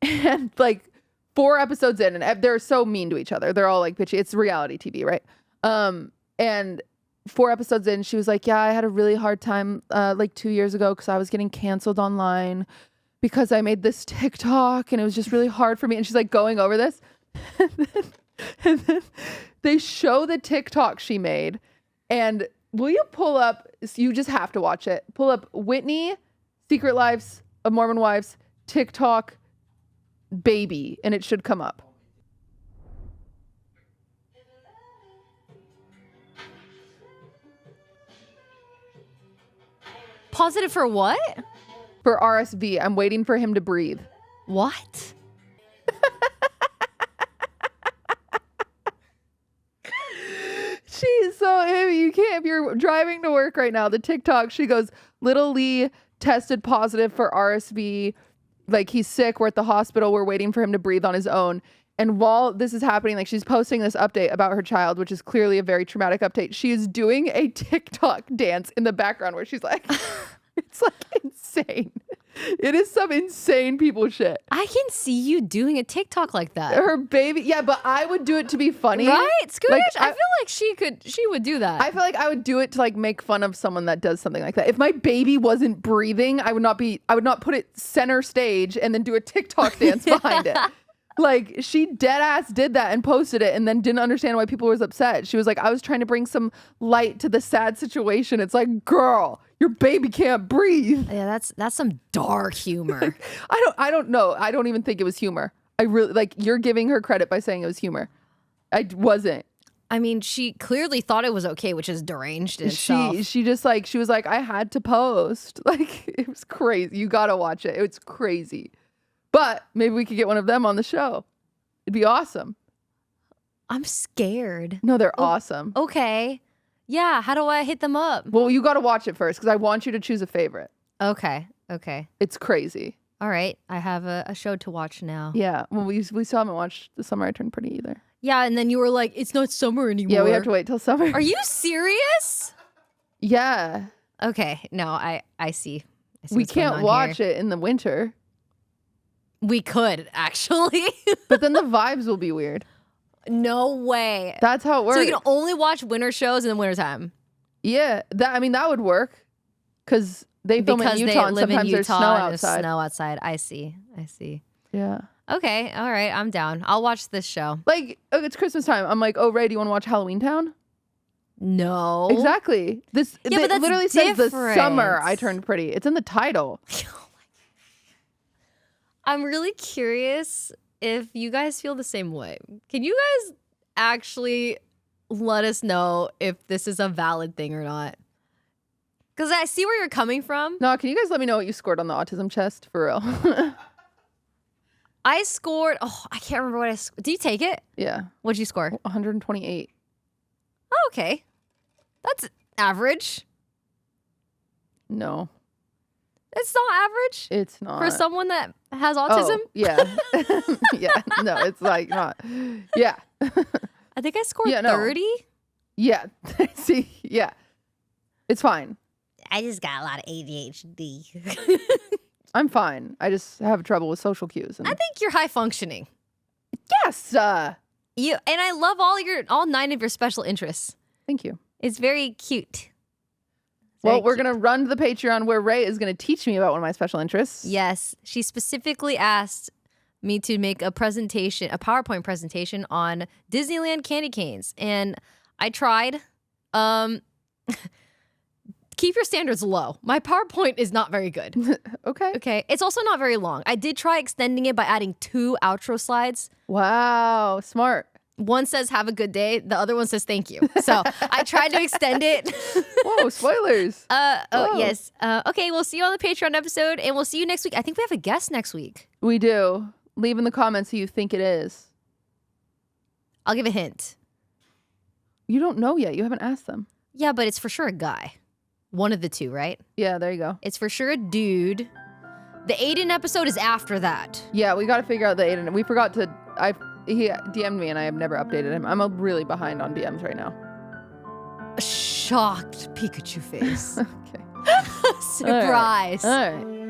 and like 4 episodes in, and they're so mean to each other. They're all like bitchy. It's reality TV, right? And 4 episodes in, she was like, yeah, I had a really hard time like 2 years ago because I was getting canceled online because I made this TikTok and it was just really hard for me. And she's like going over this. And then they show the TikTok she made. And will you pull up, you just have to watch it. Pull up Whitney, Secret Lives of Mormon Wives, TikTok, baby, and it should come up. Positive for what? For RSV, I'm waiting for him to breathe. What? She's so, if you're driving to work right now, the TikTok, she goes, little Lee tested positive for RSV. Like, he's sick. We're at the hospital. We're waiting for him to breathe on his own. And while this is happening, like, she's posting this update about her child, which is clearly a very traumatic update. She is doing a TikTok dance in the background where she's like, it's like insane. It is some insane people shit. I can see you doing a TikTok like that. Her baby. Yeah, but I would do it to be funny. Right? Scootish? Like, I feel like she would do that. I feel like I would do it to like make fun of someone that does something like that. If my baby wasn't breathing, I would not put it center stage and then do a TikTok dance behind it. Like, she dead ass did that and posted it and then didn't understand why people was upset. She was like, I was trying to bring some light to the sad situation. It's like, girl, your baby can't breathe. Yeah, that's some dark humor. I don't know. I don't even think it was humor. I really, like, you're giving her credit by saying it was humor. I wasn't. I mean, she clearly thought it was okay, which is deranged in itself. She just like, she was like, I had to post. Like, it was crazy. You gotta watch it. It's crazy. But maybe we could get one of them on the show. It'd be awesome. I'm scared. No, they're awesome. Okay. Yeah, how do I hit them up? Well, you got to watch it first because I want you to choose a favorite. Okay. It's crazy. All right. I have a show to watch now. Yeah. Well, we still haven't watched The Summer I Turned Pretty either. Yeah, and then you were like, it's not summer anymore. Yeah, we have to wait till summer. Are you serious? Yeah. Okay. No, I see. We can't watch it in the winter. We could, actually. But then the vibes will be weird. No way. That's how it works. So you can only watch winter shows in the wintertime. Yeah. That would work. Because they film in Utah and sometimes there's snow outside. Snow outside. I see. Yeah. Okay. All right. I'm down. I'll watch this show. Like, it's Christmas time. I'm like, oh, Ray, do you want to watch Halloween Town? No. Exactly. but that's literally says the different. summer I turned pretty. It's in the title. I'm really curious if you guys feel the same way. Can you guys actually let us know if this is a valid thing or not? Because I see where you're coming from. No, can you guys let me know what you scored on the autism chest? For real. I scored, I can't remember what I scored. Did you take it? Yeah. What'd you score? 128. Oh, okay. That's average. No. It's not average? It's not. For someone that has autism? Oh, yeah. Yeah. No, it's like not. Yeah. I think I scored 30. Yeah. See, yeah. It's fine. I just got a lot of ADHD. I'm fine. I just have trouble with social cues. And I think you're high functioning. yes. You and I love all 9 of your special interests. Thank you. It's very cute. Well, we're going to run to the Patreon where Ray is going to teach me about one of my special interests. Yes. She specifically asked me to make a presentation, a PowerPoint presentation on Disneyland candy canes. And I tried. Keep your standards low. My PowerPoint is not very good. Okay. It's also not very long. I did try extending it by adding 2 outro slides. Wow. Smart. One says, have a good day. The other one says, thank you. So I tried to extend it. Whoa, spoilers. Yes. Okay, we'll see you on the Patreon episode, and we'll see you next week. I think we have a guest next week. We do. Leave in the comments who you think it is. I'll give a hint. You don't know yet. You haven't asked them. Yeah, but it's for sure a guy. One of the 2, right? Yeah, there you go. It's for sure a dude. The Aiden episode is after that. Yeah, we got to figure out the Aiden. We forgot to... He DM'd me and I have never updated him. I'm really behind on DMs right now. A shocked Pikachu face. Okay. Surprise. All right.